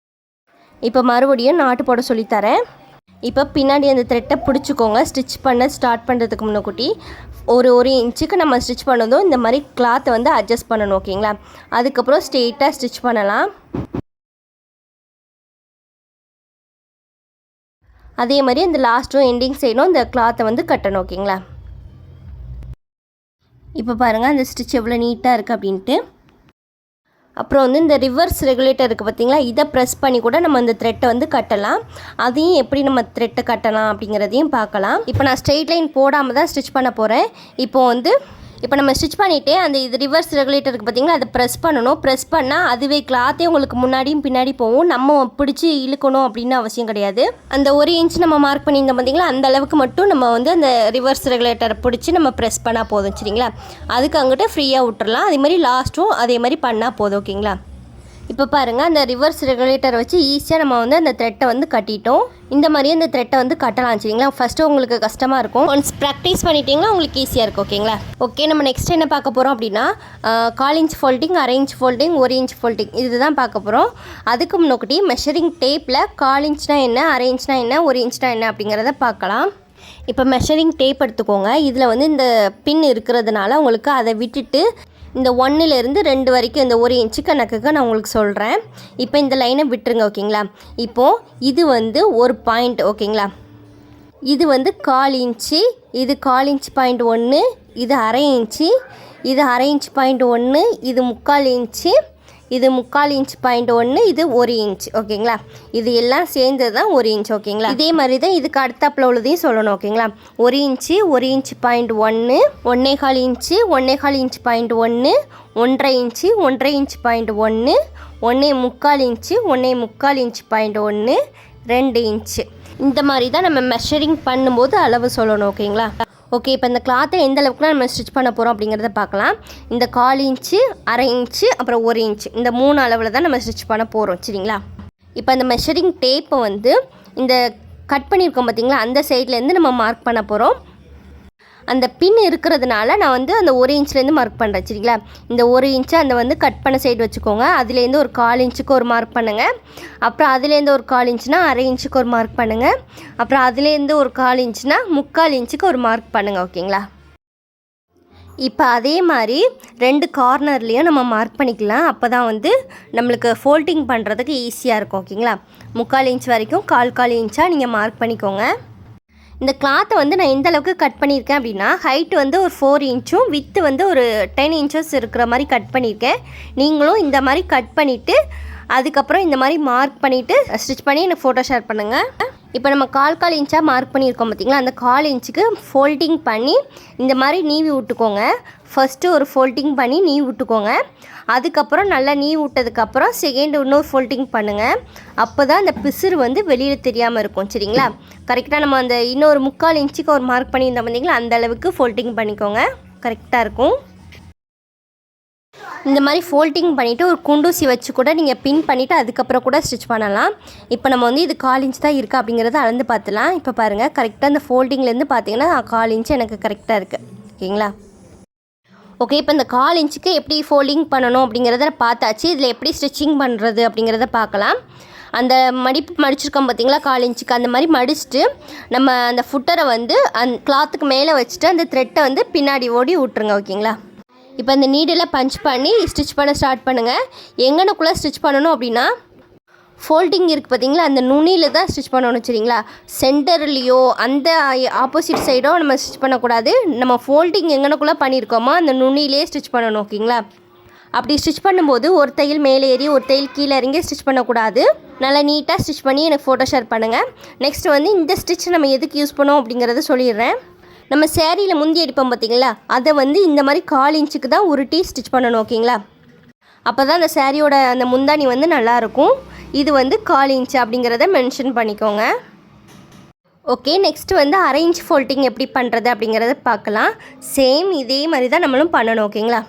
இப்போ மறுபடியும் நாட்டு போட சொல்லித்தரேன். இப்போ பின்னாடி அந்த த்ரெட்டை பிடிச்சிக்கோங்க. ஸ்டிச் பண்ண ஸ்டார்ட் பண்ணுறதுக்கு முன்னாடி ஒரு இன்ச்சுக்கு நம்ம ஸ்டிச் பண்ணதும் இந்த மாதிரி கிளாத்தை வந்து அட்ஜஸ்ட் பண்ணணும் ஓகேங்களா. அதுக்கப்புறம் ஸ்ட்ரெயிட்டாக ஸ்டிச் பண்ணலாம். அதே மாதிரி அந்த லாஸ்ட்டும் எண்டிங் சைடும் இந்த கிளாத்தை வந்து கட்டணும் ஓகேங்களா. இப்போ பாருங்கள் அந்த ஸ்டிச் எவ்வளோ நீட்டாக இருக்குது அப்படின்ட்டு. அப்புறம் வந்து இந்த ரிவர்ஸ் ரெகுலேட்டர் இருக்குது பார்த்தீங்களா, இதை ப்ரெஸ் பண்ணி கூட நம்ம இந்த த்ரெட்டை வந்து கட்டலாம். அதையும் எப்படி நம்ம த்ரெட்டை கட்டலாம் அப்படிங்கிறதையும் பார்க்கலாம். இப்போ நான் ஸ்ட்ரெயிட் லைன் போடாமல் தான் ஸ்டிச் பண்ண போகிறேன். இப்போ நம்ம ஸ்டிச் பண்ணிவிட்டு அந்த இது ரிவர்ஸ் ரெகுலேட்டருக்கு பார்த்திங்களா, அதை ப்ரெஸ் பண்ணணும். ப்ரெஸ் பண்ணால் அதுவே கிளாத்தே உங்களுக்கு முன்னாடியும் பின்னாடி போகும். நம்ம பிடிச்சி இழுக்கணும் அப்படின்னு அவசியம் கிடையாது. அந்த 1 இன்ச் நம்ம மார்க் பண்ணியிருந்தோம் பார்த்திங்களா, அந்த அளவுக்கு மட்டும் நம்ம வந்து அந்த ரிவர்ஸ் ரெகுலேட்டரை பிடிச்சி நம்ம ப்ரெஸ் பண்ணால் போதும். சரிங்களா, அதுக்கு அங்கிட்ட ஃப்ரீயாக விட்டுறலாம். அதே மாதிரி லாஸ்ட்டும் அதே மாதிரி பண்ணால் போதும். ஓகேங்களா, இப்போ பாருங்கள், அந்த ரிவர்ஸ் ரெகுலேட்டரை வச்சு ஈஸியாக நம்ம வந்து அந்த த்ரெட்டை வந்து கட்டிட்டோம். இந்த மாதிரியே அந்த த்ரெட்டை வந்து கட்டலாம். சரிங்களா, ஃபஸ்ட்டு உங்களுக்கு கஷ்டமாக இருக்கும். ஒன்ஸ் ப்ராக்டிஸ் பண்ணிட்டீங்கன்னா உங்களுக்கு ஈஸியாக இருக்கும். ஓகேங்களா, ஓகே, நம்ம நெக்ஸ்ட் என்ன பார்க்க போகிறோம் அப்படின்னா 1/4 inch folding, 1/2 inch folding, 1 inch folding, இதுதான் பார்க்க போகிறோம். அதுக்கு முன்னாடி மெஷரிங் டேப்பில் 1/4 இன்ச்னா என்ன, 1/2 இன்ச்னா என்ன, 1 இன்ச்னா என்ன அப்படிங்கிறத பார்க்கலாம். இப்போ மெஷரிங் டேப் எடுத்துக்கோங்க. இதில் வந்து இந்த பின் இருக்கிறதுனால உங்களுக்கு அதை விட்டுட்டு இந்த 1லேருந்து 2 வரைக்கும் இந்த 1 இன்ச்சு கணக்குக்கு நான் உங்களுக்கு சொல்கிறேன். இப்போ இந்த லைனை விட்டுருங்க. ஓகேங்களா, இப்போது இது வந்து ஒரு பாயிண்ட். ஓகேங்களா, இது வந்து 1/4 இன்ச்சு, இது 1/4 இன்ச் பாயிண்ட் 1, இது 1/2 இன்ச்சு, இது 1/2 இன்ச் பாயிண்ட் 1, இது 3/4 இன்ச்சு, இது 3/4 இன்ச் பாயிண்ட் 1, இது 1 இன்ச். ஓகேங்களா, இது எல்லாம் சேர்ந்தது தான் 1 இன்ச். ஓகேங்களா, இதே மாதிரி தான் இதுக்கு அடுத்தாப்பில் உள்ளதையும் சொல்லணும். ஓகேங்களா, 1 inch, 1 inch point 1, 1/4 inch, 1/4 inch point 1, 1/2 inch, 1/2 inch point 1, 1/4 inch, 1/4 inch point 1, 2 inch. இந்த மாதிரி தான் நம்ம மெஷரிங் பண்ணும்போது அளவு சொல்லணும். ஓகேங்களா, ஓகே, இப்போ இந்த கிளாத்தை எந்த அளவுக்குலாம் நம்ம ஸ்டிச் பண்ண போகிறோம் அப்படிங்கிறத பார்க்கலாம். இந்த 1/4 இன்ச்சு, 1/2 இன்ச்சு, அப்புறம் 1 இன்ச்சு, இந்த 3 அளவில் தான் நம்ம ஸ்டிச் பண்ண போகிறோம். சரிங்களா, இப்போ அந்த மெஷரிங் டேப்பை வந்து இந்த கட் பண்ணியிருக்கோம் பார்த்திங்களா, அந்த சைட்லேருந்து நம்ம மார்க் பண்ண போகிறோம். அந்த பின் இருக்கிறதுனால நான் வந்து அந்த 1 இன்ச்லேருந்து மார்க் பண்ணுறேன். சரிங்களா, இந்த 1 இன்ச்சை அந்த வந்து கட் பண்ண சைடு வச்சுக்கோங்க. அதுலேருந்து ஒரு 1/4 இன்ச்சுக்கு ஒரு மார்க் பண்ணுங்கள். அப்புறம் அதுலேருந்து ஒரு 1/4 இன்ச்சுனா 1/2 இன்ச்சுக்கு ஒரு மார்க் பண்ணுங்கள். அப்புறம் அதுலேருந்து ஒரு 1/4 இன்ச்சுனா 3/4 இன்ச்சுக்கு ஒரு மார்க் பண்ணுங்கள். ஓகேங்களா, இப்போ அதே மாதிரி 2 கார்னர்லேயும் நம்ம மார்க் பண்ணிக்கலாம். அப்போ தான் வந்து நம்மளுக்கு ஃபோல்டிங் பண்ணுறதுக்கு ஈஸியாக இருக்கும். ஓகேங்களா, 3/4 இன்ச் வரைக்கும் 1/4 இன்ச்சாக நீங்கள் மார்க் பண்ணிக்கோங்க. இந்த கிளாத்தை வந்து நான் எந்த அளவுக்கு கட் பண்ணியிருக்கேன் அப்படின்னா, ஹைட் வந்து ஒரு 4 இன்ச்சும் வித்து வந்து ஒரு 10 இன்ச்சஸ் இருக்கிற மாதிரி கட் பண்ணியிருக்கேன். நீங்களும் இந்த மாதிரி கட் பண்ணிவிட்டு அதுக்கப்புறம் இந்த மாதிரி மார்க் பண்ணிவிட்டு ஸ்டிச் பண்ணி எனக்கு ஃபோட்டோ ஷேர் பண்ணுங்கள். இப்போ நம்ம 1/4 இன்ச்சாக மார்க் பண்ணியிருக்கோம் பார்த்திங்களா, அந்த 1/4 இன்ச்சுக்கு ஃபோல்டிங் பண்ணி இந்த மாதிரி நீவி விட்டுக்கோங்க. ஃபஸ்ட்டு ஒரு ஃபோல்டிங் பண்ணி நீவி விட்டுக்கோங்க. அதுக்கப்புறம் நல்லா நீவி விட்டதுக்கப்புறம் இன்னொரு ஃபோல்டிங் பண்ணுங்கள். அப்போ தான் அந்த பிசுறு வந்து வெளியில் தெரியாமல் இருக்கும். சரிங்களா, கரெக்டாக நம்ம அந்த இன்னொரு 3/4 இன்ச்சுக்கு ஒரு மார்க் பண்ணியிருந்தோம் பார்த்திங்களா, அந்த அளவுக்கு ஃபோல்டிங் பண்ணிக்கோங்க. கரெக்டாக இருக்கும். இந்த மாதிரி ஃபோல்டிங் பண்ணிவிட்டு ஒரு குண்டூசி வச்சு கூட நீங்கள் பின் பண்ணிவிட்டு அதுக்கப்புறம் கூட ஸ்டிச் பண்ணலாம். இப்போ நம்ம வந்து இது 1/4 இன்ச் தான் இருக்குது அப்படிங்கிறத அளந்து பார்த்துலாம். இப்போ பாருங்கள், கரெக்டாக அந்த ஃபோல்டிங்லேருந்து பார்த்தீங்கன்னா 1/4 இன்ச்சு எனக்கு கரெக்டாக இருக்குது. ஓகேங்களா, ஓகே, இப்போ இந்த 1/4 இன்ச்சுக்கு எப்படி ஃபோல்டிங் பண்ணணும் அப்படிங்கிறத பார்த்தாச்சு. இதில் எப்படி ஸ்டிச்சிங் பண்ணுறது அப்படிங்கிறத பார்க்கலாம். அந்த மடிச்சிருக்கோம் பார்த்திங்களா 1/4 இன்ச்சுக்கு, அந்த மாதிரி மடிச்சுட்டு நம்ம அந்த ஃபுட்டரை வந்து அந்த கிளாத்துக்கு மேலே வச்சுட்டு அந்த த்ரெட்டை வந்து பின்னாடி ஓடி விட்ருங்க. ஓகேங்களா, இப்போ அந்த நீடில் பஞ்ச் பண்ணி ஸ்டிச் பண்ண ஸ்டார்ட் பண்ணுங்கள். எங்கனக்குள்ளே ஸ்டிச் பண்ணணும் அப்படின்னா, ஃபோல்டிங் இருக்குது பார்த்திங்களா, அந்த நுனியில் தான் ஸ்டிச் பண்ணணும். சரிங்களா, சென்டர்லேயோ அந்த ஆப்போசிட் சைடோ நம்ம ஸ்டிச் பண்ணக்கூடாது. நம்ம ஃபோல்டிங் எங்கனக்குள்ளே பண்ணியிருக்கோமோ அந்த நுனியிலே ஸ்டிச் பண்ணணும். ஓகேங்களா, அப்படி ஸ்டிச் பண்ணும்போது ஒரு தையல் மேலே ஏறி ஒரு தையல் கீழே இறங்கி ஸ்டிச் பண்ணக்கூடாது. நல்லா நீட்டாக ஸ்டிச் பண்ணி எனக்கு ஃபோட்டோ ஷேர் பண்ணுங்கள். நெக்ஸ்ட் வந்து இந்த ஸ்டிச் நம்ம எதுக்கு யூஸ் பண்ணோம் அப்படிங்கிறத சொல்லிடுறேன். நம்ம சேரீயில் முந்தி அடிப்போம் பார்த்திங்களா, அதை வந்து இந்த மாதிரி 1/4 இன்ச்சுக்கு தான் உருட்டி ஸ்டிச் பண்ணணும். ஓகேங்களா, அப்போ தான் அந்த சேரீயோட அந்த முந்தானி வந்து நல்லாயிருக்கும். இது வந்து 1/4 இன்ச்சு அப்படிங்கிறத மென்ஷன் பண்ணிக்கோங்க. ஓகே, நெக்ஸ்ட் வந்து 1/2 இன்ச் ஃபோல்டிங் எப்படி பண்ணுறது அப்படிங்கிறத பார்க்கலாம். சேம் இதே மாதிரி தான் நம்மளும் பண்ணணும். ஓகேங்களா,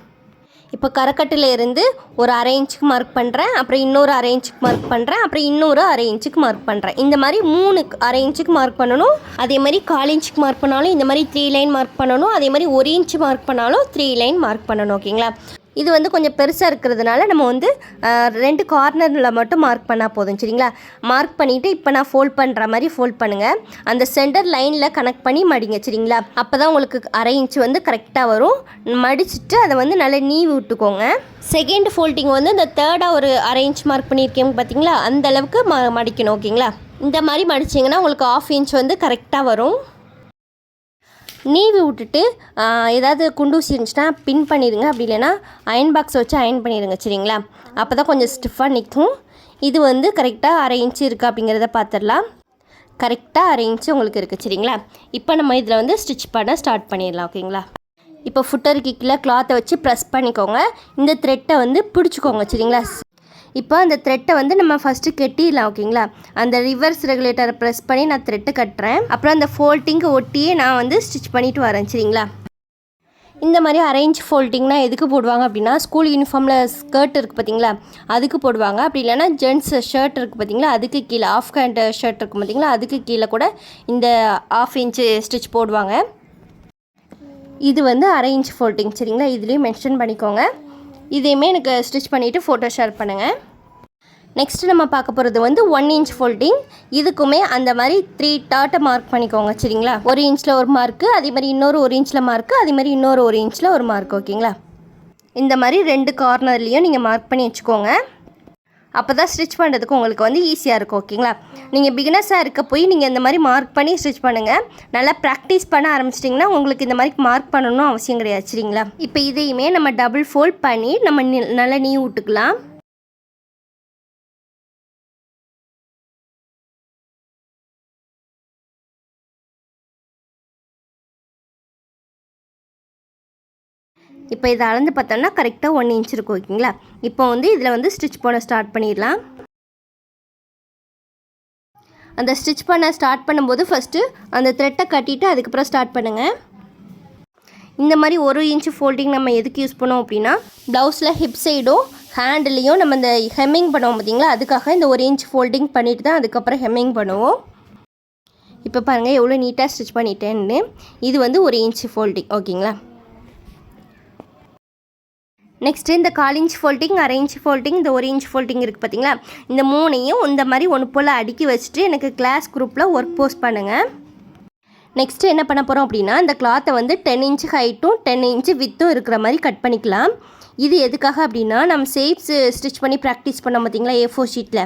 இப்போ கரக்கட்டில் இருந்து ஒரு 1/2 இன்ச்சுக்கு மார்க் பண்ணுறேன், அப்புறம் இன்னொரு 1/2 இன்ச்சுக்கு மார்க் பண்ணுறேன், அப்புறம் இன்னொரு 1/2 இன்ச்சுக்கு மார்க் பண்ணுறேன். இந்த மாதிரி 3 1/2 இன்ச்சுக்கு மார்க் பண்ணணும். அதே மாதிரி 1/4 இன்ச்சுக்கு மார்க் பண்ணாலும் இந்த மாதிரி 3 லைன் மார்க் பண்ணணும். அதே மாதிரி 1 இன்ச்சு மார்க் பண்ணாலும் 3 லைன் மார்க் பண்ணணும். ஓகேங்களா, இது வந்து கொஞ்சம் பெருசாக இருக்கிறதுனால நம்ம வந்து 2 கார்னரில் மட்டும் மார்க் பண்ணால் போதும். சரிங்களா, மார்க் பண்ணிவிட்டு இப்போ நான் ஃபோல்ட் பண்ணுற மாதிரி ஃபோல்ட் பண்ணுங்கள். அந்த சென்டர் லைனில் கனெக்ட் பண்ணி மடிங்க. சரிங்களா, அப்போ தான் உங்களுக்கு 1/2 இன்ச்சு வந்து கரெக்டாக வரும். மடிச்சுட்டு அதை வந்து நல்லா நீவி விட்டுக்கோங்க. செகண்ட் ஃபோல்டிங் வந்து இந்த தேர்டாக ஒரு 1/2 இன்ச் மார்க் பண்ணியிருக்கேன் பார்த்தீங்களா, அந்த அளவுக்கு மடிக்கணும். ஓகேங்களா, இந்த மாதிரி மடிச்சிங்கன்னா உங்களுக்கு 1/2 இன்ச் வந்து கரெக்டாக வரும். நீவி விட்டுட்டு ஏதாவது குண்டூசி இருந்துச்சுன்னா பின் பண்ணிடுங்க. அப்படி இல்லைன்னா அயன் பாக்ஸை வச்சு அயன் பண்ணிடுங்க சரிங்களா. அப்போ தான் கொஞ்சம் ஸ்டிஃபாக நிற்கும். இது வந்து கரெக்டாக 1/2 இன்ச்சு இருக்குது அப்படிங்கிறத பார்த்துடலாம். கரெக்டாக 1/2 இன்ச்சு உங்களுக்கு இருக்குது சரிங்களா. இப்போ நம்ம இதில் வந்து ஸ்டிச் பண்ண ஸ்டார்ட் பண்ணிடலாம் ஓகேங்களா. இப்போ ஃபுட்டருக்கு கீழே கிளாத்தை வச்சு ப்ரெஸ் பண்ணிக்கோங்க. இந்த த்ரெட்டை வந்து பிடிச்சிக்கோங்க சரிங்களா. இப்போ அந்த த்ரெட்டை வந்து நம்ம ஃபஸ்ட்டு கட்டிடலாம் ஓகேங்களா. அந்த ரிவர்ஸ் ரெகுலேட்டரை ப்ரெஸ் பண்ணி நான் த்ரெட்டை கட்டுறேன். அப்புறம் அந்த ஃபோல்டிங்கை ஒட்டியே நான் வந்து ஸ்டிச் பண்ணிவிட்டு வரேன் சரிங்களா. இந்த மாதிரி 1/2 இன்ச் ஃபோல்டிங்னா எதுக்கு போடுவாங்க அப்படின்னா, ஸ்கூல் யூனிஃபார்மில் ஸ்கர்ட் இருக்குது பார்த்தீங்களா, அதுக்கு போடுவாங்க. அப்படி இல்லைனா ஜென்ட்ஸ் ஷர்ட் இருக்குது பார்த்தீங்களா, அதுக்கு கீழே ஆஃப் ஹேண்ட் ஷர்ட் இருக்குது பார்த்தீங்களா, அதுக்கு கீழே கூட இந்த 1/2 இன்ச்சு ஸ்டிச் போடுவாங்க. இது வந்து 1/2 இன்ச் ஃபோல்டிங் சரிங்களா. இதுலேயும் மென்ஷன் பண்ணிக்கோங்க. இதையுமே எனக்கு ஸ்டிச் பண்ணிவிட்டு ஃபோட்டோ ஷேர் பண்ணுங்கள். நெக்ஸ்ட்டு நம்ம பார்க்க போகிறது வந்து 1 இன்ச் ஃபோல்டிங். இதுக்குமே அந்த மாதிரி 3 டாட்டை மார்க் பண்ணிக்கோங்க சரிங்களா. 1 இன்ச்சில் ஒரு மார்க்கு, அதே மாதிரி இன்னொரு 1 இன்ச்சில் மார்க்கு, அதே மாதிரி இன்னொரு 1 இன்ச்சில் ஒரு மார்க் ஓகேங்களா. இந்த மாதிரி 2 கார்னர்லேயும் நீங்கள் மார்க் பண்ணி வச்சுக்கோங்க. அப்போ தான் ஸ்டிச் பண்ணுறதுக்கு உங்களுக்கு வந்து ஈஸியாக இருக்கும் ஓகேங்களா. நீங்கள் பிகினர்ஸாக இருக்க போய் நீங்கள் இந்த மாதிரி மார்க் பண்ணி ஸ்டிச் பண்ணுங்கள். நல்லா ப்ராக்டிஸ் பண்ண ஆரம்பிச்சிட்டிங்கன்னா உங்களுக்கு இந்த மாதிரி மார்க் பண்ணணும் அவசியம் கிடையாது சரிங்களா. இப்போ இதையுமே நம்ம டபுள் ஃபோல்ட் பண்ணி நம்ம நல்லா நீ விட்டுக்கலாம். இப்போ இதை அளந்து பார்த்தோம்னா கரெக்டாக 1 இன்ச் இருக்கும் ஓகேங்களா. இப்போ வந்து இதில் வந்து ஸ்டிச் பண்ண ஸ்டார்ட் பண்ணிடலாம். அந்த ஸ்டிச் பண்ண ஸ்டார்ட் பண்ணும்போது ஃபஸ்ட்டு அந்த த்ரெட்டை கட்டிட்டு அதுக்கப்புறம் ஸ்டார்ட் பண்ணுங்கள். இந்த மாதிரி 1 இன்ச் ஃபோல்டிங் நம்ம எதுக்கு யூஸ் பண்ணோம் அப்படின்னா, ப்ளவுஸில் ஹிப் சைடும் ஹேண்ட்லேயும் நம்ம இந்த ஹெம்மிங் பண்ணுவோம் பார்த்தீங்களா, அதுக்காக இந்த 1 இன்ச் ஃபோல்டிங் பண்ணிட்டு தான் அதுக்கப்புறம் ஹெம்மிங் பண்ணுவோம். இப்போ பாருங்கள் எவ்வளோ நீட்டாக ஸ்டிச் பண்ணிட்டேன்னு. இது வந்து 1 இன்ச் ஃபோல்டிங் ஓகேங்களா. நெக்ஸ்ட்டு இந்த 1/4 இன்ச் ஃபோல்டிங், 1/2 இன்ச் ஃபோல்டிங், இந்த 1 இன்ச் ஃபோல்டிங் இருக்குது பார்த்தீங்களா, இந்த 3ஐயும் இந்த மாதிரி ஒன்று போல் அடுக்கி வச்சுட்டு எனக்கு கிளாஸ் குரூப்பில் ஒர்க் போஸ்ட் பண்ணுங்கள். நெக்ஸ்ட்டு என்ன பண்ண போகிறோம் அப்படின்னா, இந்த கிளாத்தை வந்து 10 இன்ச் ஹைட்டும் 10 இன்ச் வித்தும் இருக்கிற மாதிரி கட் பண்ணிக்கலாம். இது எதுக்காக அப்படின்னா, நம்ம ஷேப்ஸ் ஸ்டிச் பண்ணி ப்ராக்டிஸ் பண்ணோம் பார்த்தீங்களா A4 ஷீட்டில்,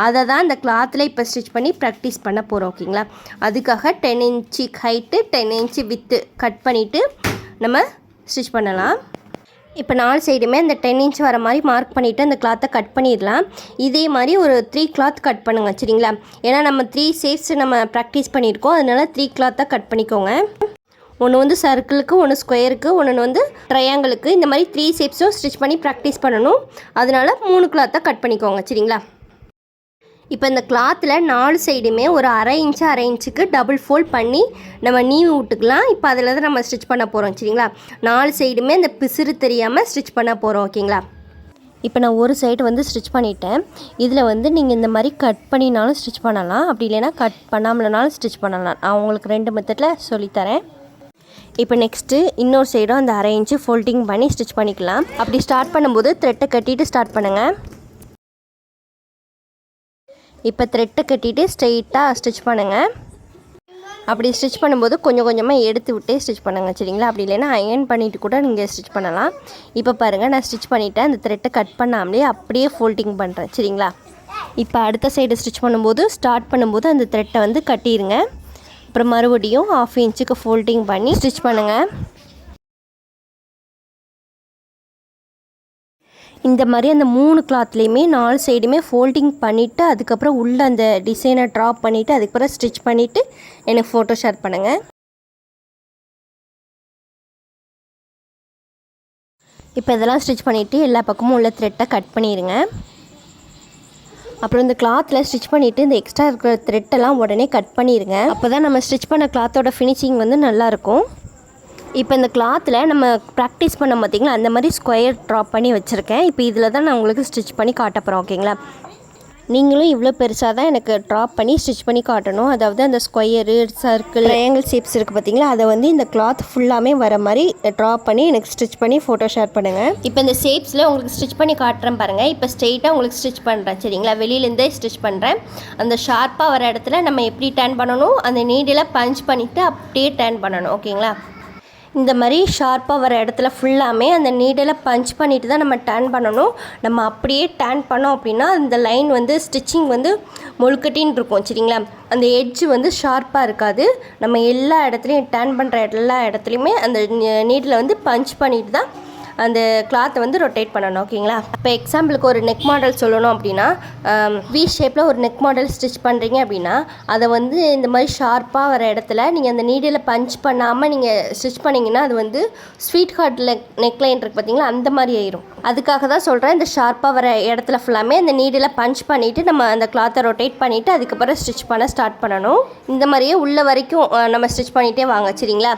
அதை தான் இந்த கிளாத்தில் இப்போ ஸ்டிச் பண்ணி ப்ராக்டிஸ் பண்ண போகிறோம் ஓகேங்களா. அதுக்காக 10 inch height 10 inch with cut பண்ணிவிட்டு நம்ம ஸ்டிச் பண்ணலாம். இப்போ 4 சைடுமே அந்த 10 இன்ச் வர மாதிரி மார்க் பண்ணிவிட்டு அந்த கிளாத்தை கட் பண்ணிடலாம். இதே மாதிரி ஒரு 3 கிளாத் கட் பண்ணுங்கள் சரிங்களா. ஏன்னா நம்ம 3 ஷேப்ஸ் நம்ம ப்ராக்டிஸ் பண்ணியிருக்கோம், அதனால 3 கிளாத்தாக கட் பண்ணிக்கோங்க. ஒன்று வந்து சர்க்கிளுக்கு, ஒன்று ஸ்கொயருக்கு, ஒன்று வந்து ட்ரையாங்கிளுக்கு, இந்த மாதிரி 3 ஷேப்ஸும் ஸ்டிச் பண்ணி ப்ராக்டிஸ் பண்ணணும். அதனால் 3 கிளாத்தாக கட் பண்ணிக்கோங்க சரிங்களா. இப்போ இந்த கிளாத்தில் 4 சைடுமே ஒரு 1/2 இன்ச்சுக்கு டபுள் ஃபோல்ட் பண்ணி நம்ம நீவி விட்டுக்கலாம். இப்போ அதில் தான் நம்ம ஸ்டிச் பண்ண போகிறோம் சரிங்களா. 4 சைடுமே இந்த பிசுறு தெரியாமல் ஸ்டிச் பண்ண போகிறோம் ஓகேங்களா. இப்போ நான் ஒரு சைடு வந்து ஸ்டிச் பண்ணிட்டேன். இதில் வந்து நீங்கள் இந்த மாதிரி கட் பண்ணினாலும் ஸ்டிச் பண்ணலாம், அப்படி இல்லைன்னா கட் பண்ணாமலனாலும் ஸ்டிச் பண்ணலாம். நான் உங்களுக்கு 2 மெத்தடில் சொல்லித்தரேன். இப்போ நெக்ஸ்ட்டு இன்னொரு சைடும் அந்த 1/2 இன்ச்சு ஃபோல்டிங் பண்ணி ஸ்டிச் பண்ணிக்கலாம். அப்படி ஸ்டார்ட் பண்ணும்போது த்ரெட்டை கட்டிட்டு ஸ்டார்ட் பண்ணுங்கள். இப்போ த்ரெட்டை கட்டிட்டு ஸ்ட்ரெயிட்டாக ஸ்டிச் பண்ணுங்கள். அப்படி ஸ்டிச் பண்ணும்போது கொஞ்சம் கொஞ்சமாக எடுத்து விட்டே ஸ்டிச் பண்ணுங்கள் சரிங்களா. அப்படி இல்லைன்னா அயன் பண்ணிவிட்டு கூட நீங்கள் ஸ்டிச் பண்ணலாம். இப்போ பாருங்கள் நான் ஸ்டிச் பண்ணிவிட்டேன். அந்த த்ரெட்டை கட் பண்ணாமலே அப்படியே ஃபோல்டிங் பண்ணுறேன் சரிங்களா. இப்போ அடுத்த சைடு ஸ்டிச் பண்ணும்போது ஸ்டார்ட் பண்ணும்போது அந்த த்ரெட்டை வந்து கட்டிடுங்க. அப்புறம் மறுபடியும் 1/2 இன்ச்சுக்கு ஃபோல்டிங் பண்ணி ஸ்டிச் பண்ணுங்கள். இந்த மாதிரி அந்த 3 கிளாத்லேயுமே 4 சைடுமே ஃபோல்டிங் பண்ணிவிட்டு அதுக்கப்புறம் உள்ளே அந்த டிசைனை ட்ராப் பண்ணிவிட்டு அதுக்கப்புறம் ஸ்டிச் பண்ணிவிட்டு எனக்கு ஃபோட்டோ ஷேர் பண்ணுங்கள். இப்போ இதெல்லாம் ஸ்டிச் பண்ணிவிட்டு எல்லா பக்கமும் உள்ள த்ரெட்டை கட் பண்ணிடுங்க. அப்புறம் இந்த கிளாத்தில் ஸ்டிச் பண்ணிவிட்டு இந்த எக்ஸ்ட்ரா இருக்கிற த்ரெட்டெல்லாம் உடனே கட் பண்ணிடுங்க. அப்போ தான் நம்ம ஸ்டிச் பண்ண கிளாத்தோட ஃபினிஷிங் வந்து நல்லாயிருக்கும். இப்போ இந்த கிளாத்தில் நம்ம ப்ராக்டிஸ் பண்ண பார்த்திங்களா, அந்த மாதிரி ஸ்கொயர் ட்ராப் பண்ணி வச்சுருக்கேன். இப்போ இதில் தான் நான் உங்களுக்கு ஸ்டிச் பண்ணி காட்ட போகிறோம் ஓகேங்களா. நீங்களும் இவ்வளோ பெருசாக தான் எனக்கு ட்ராப் பண்ணி ஸ்டிச் பண்ணி காட்டணும். அதாவது அந்த ஸ்கொயரு, சர்க்கிள், ட்ரையாங்கிள் ஷேப்ஸ் இருக்குது பார்த்தீங்களா, அதை வந்து இந்த கிளாத் ஃபுல்லாமே வர மாதிரி ட்ராப் பண்ணி எனக்கு ஸ்டிச் பண்ணி ஃபோட்டோ ஷேர் பண்ணுங்கள். இப்போ இந்த ஷேப்ஸில் உங்களுக்கு ஸ்டிச் பண்ணி காட்டுறேன் பாருங்கள். இப்போ ஸ்ட்ரெயிட்டாக உங்களுக்கு ஸ்டிச் பண்ணுறேன் சரிங்களா. வெளியிலேருந்தே ஸ்டிச் பண்ணுறேன். அந்த ஷார்ப்பாக வர இடத்துல நம்ம எப்படி டர்ன் பண்ணணும், அந்த நீடில் பஞ்ச் பண்ணிவிட்டு அப்படியே டர்ன் பண்ணணும் ஓகேங்களா. இந்த மாதிரி ஷார்ப்பாக வர இடத்துல ஃபுல்லாமே அந்த நீடில் பஞ்ச் பண்ணிவிட்டு தான் நம்ம டர்ன் பண்ணணும். நம்ம அப்படியே டர்ன் பண்ணோம் அப்படின்னா அந்த லைன் வந்து ஸ்டிச்சிங் வந்து மொழுக்கட்டின்னு இருக்கும் சரிங்களா. அந்த எட்ஜ் வந்து ஷார்ப்பாக இருக்காது. நம்ம எல்லா இடத்துலையும் டர்ன் பண்ணுற எல்லா இடத்துலையுமே அந்த நீடில் வந்து பஞ்ச் பண்ணிட்டு தான் அந்த கிளாத்தை வந்து ரொட்டேட் பண்ணணும் ஓகேங்களா. இப்போ எக்ஸாம்பிளுக்கு ஒரு நெக் மாடல் சொல்லணும் அப்படின்னா வி ஷேப்பில் ஒரு நெக் மாடல் ஸ்டிச் பண்ணுறீங்க அப்படின்னா அதை வந்து இந்த மாதிரி ஷார்ப்பாக வர இடத்துல நீங்கள் அந்த நீடில் பஞ்ச் பண்ணாமல் நீங்கள் ஸ்டிச் பண்ணிங்கன்னா அது வந்து ஸ்வீட் ஹார்ட் நெக் லைன் இருக்குது பார்த்தீங்களா, அந்த மாதிரி ஆயிரும். அதுக்காக தான் சொல்கிறேன், இந்த ஷார்ப்பாக வர இடத்துல ஃபுல்லாமே அந்த நீடில் பஞ்ச் பண்ணிவிட்டு நம்ம அந்த கிளாத்தை ரொட்டேட் பண்ணிவிட்டு அதுக்கப்புறம் ஸ்டிச் பண்ண ஸ்டார்ட் பண்ணணும். இந்த மாதிரியே உள்ள வரைக்கும் நம்ம ஸ்டிச் பண்ணிகிட்டே வாங்க சரிங்களா.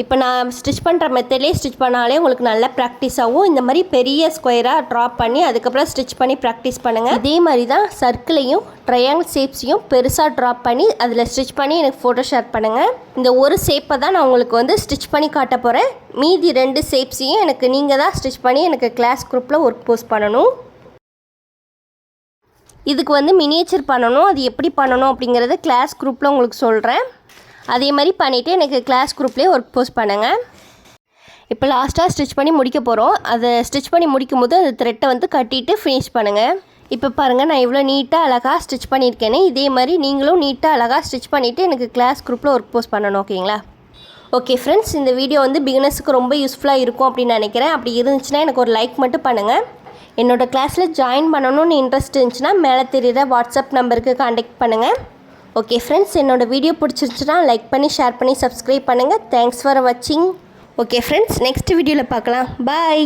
இப்போ நான் ஸ்டிச் பண்ணுற மெத்தட்லேயே ஸ்டிச் பண்ணாலே உங்களுக்கு நல்லா ப்ராக்டிஸ் ஆகும். இந்த மாதிரி பெரிய ஸ்கொயராக ட்ராப் பண்ணி அதுக்கப்புறம் ஸ்டிச் பண்ணி ப்ராக்டிஸ் பண்ணுங்கள். இதே மாதிரி தான் சர்க்கிளையும் ட்ரையாங்கிள் ஷேப்ஸையும் பெருசாக ட்ராப் பண்ணி அதில் ஸ்டிச் பண்ணி எனக்கு ஃபோட்டோ ஷேர் பண்ணுங்கள். இந்த ஒரு ஷேப்பை தான் நான் உங்களுக்கு வந்து ஸ்டிச் பண்ணி காட்ட போகிறேன். மீதி 2 ஷேப்ஸையும் எனக்கு நீங்கள் தான் ஸ்டிச் பண்ணி எனக்கு கிளாஸ் குரூப்பில் ஒர்க் போஸ்ட் பண்ணணும். இதுக்கு வந்து மினியேச்சர் பண்ணணும். அது எப்படி பண்ணணும் அப்படிங்கிறத கிளாஸ் குரூப்பில் உங்களுக்கு சொல்கிறேன். அதே மாதிரி பண்ணிவிட்டு எனக்கு கிளாஸ் குரூப்லேயே ஒர்க் போஸ்ட் பண்ணுங்கள். இப்போ லாஸ்ட்டாக ஸ்டிச் பண்ணி முடிக்க போகிறோம். அதை ஸ்டிச் பண்ணி முடிக்கும் போது அந்த த்ரெட்டை வந்து கட்டிட்டு ஃபினிஷ் பண்ணுங்கள். இப்போ பாருங்கள், நான் இவ்வளோ நீட்டாக அழகாக ஸ்டிச் பண்ணியிருக்கேனே, இதே மாதிரி நீங்களும் நீட்டாக அழகாக ஸ்டிச் பண்ணிவிட்டு எனக்கு கிளாஸ் குரூப்பில் ஒர்க் போஸ்ட் பண்ணணும் ஓகேங்களா. ஓகே ஃப்ரெண்ட்ஸ், இந்த வீடியோ வந்து பிகினர்ஸுக்கு ரொம்ப யூஸ்ஃபுல்லாக இருக்கும் அப்படின்னு நினைக்கிறேன். அப்படி இருந்துச்சுன்னா எனக்கு ஒரு லைக் மட்டும் பண்ணுங்கள். என்னோடய கிளாஸில் ஜாயின் பண்ணணும்னு இன்ட்ரெஸ்ட் இருந்துச்சுன்னா மேலே தெரியுற வாட்ஸ்அப் நம்பருக்கு காண்டாக்ட் பண்ணுங்கள். ஓகே ஃப்ரெண்ட்ஸ், என்னோடய வீடியோ பிடிச்சிருச்சுன்னா லைக் பண்ணி ஷேர் பண்ணி சப்ஸ்கிரைப் பண்ணுங்கள். தேங்க்ஸ் ஃபார் வாட்சிங். ஓகே ஃப்ரெண்ட்ஸ், நெக்ஸ்ட் வீடியோவில் பார்க்கலாம். பாய்.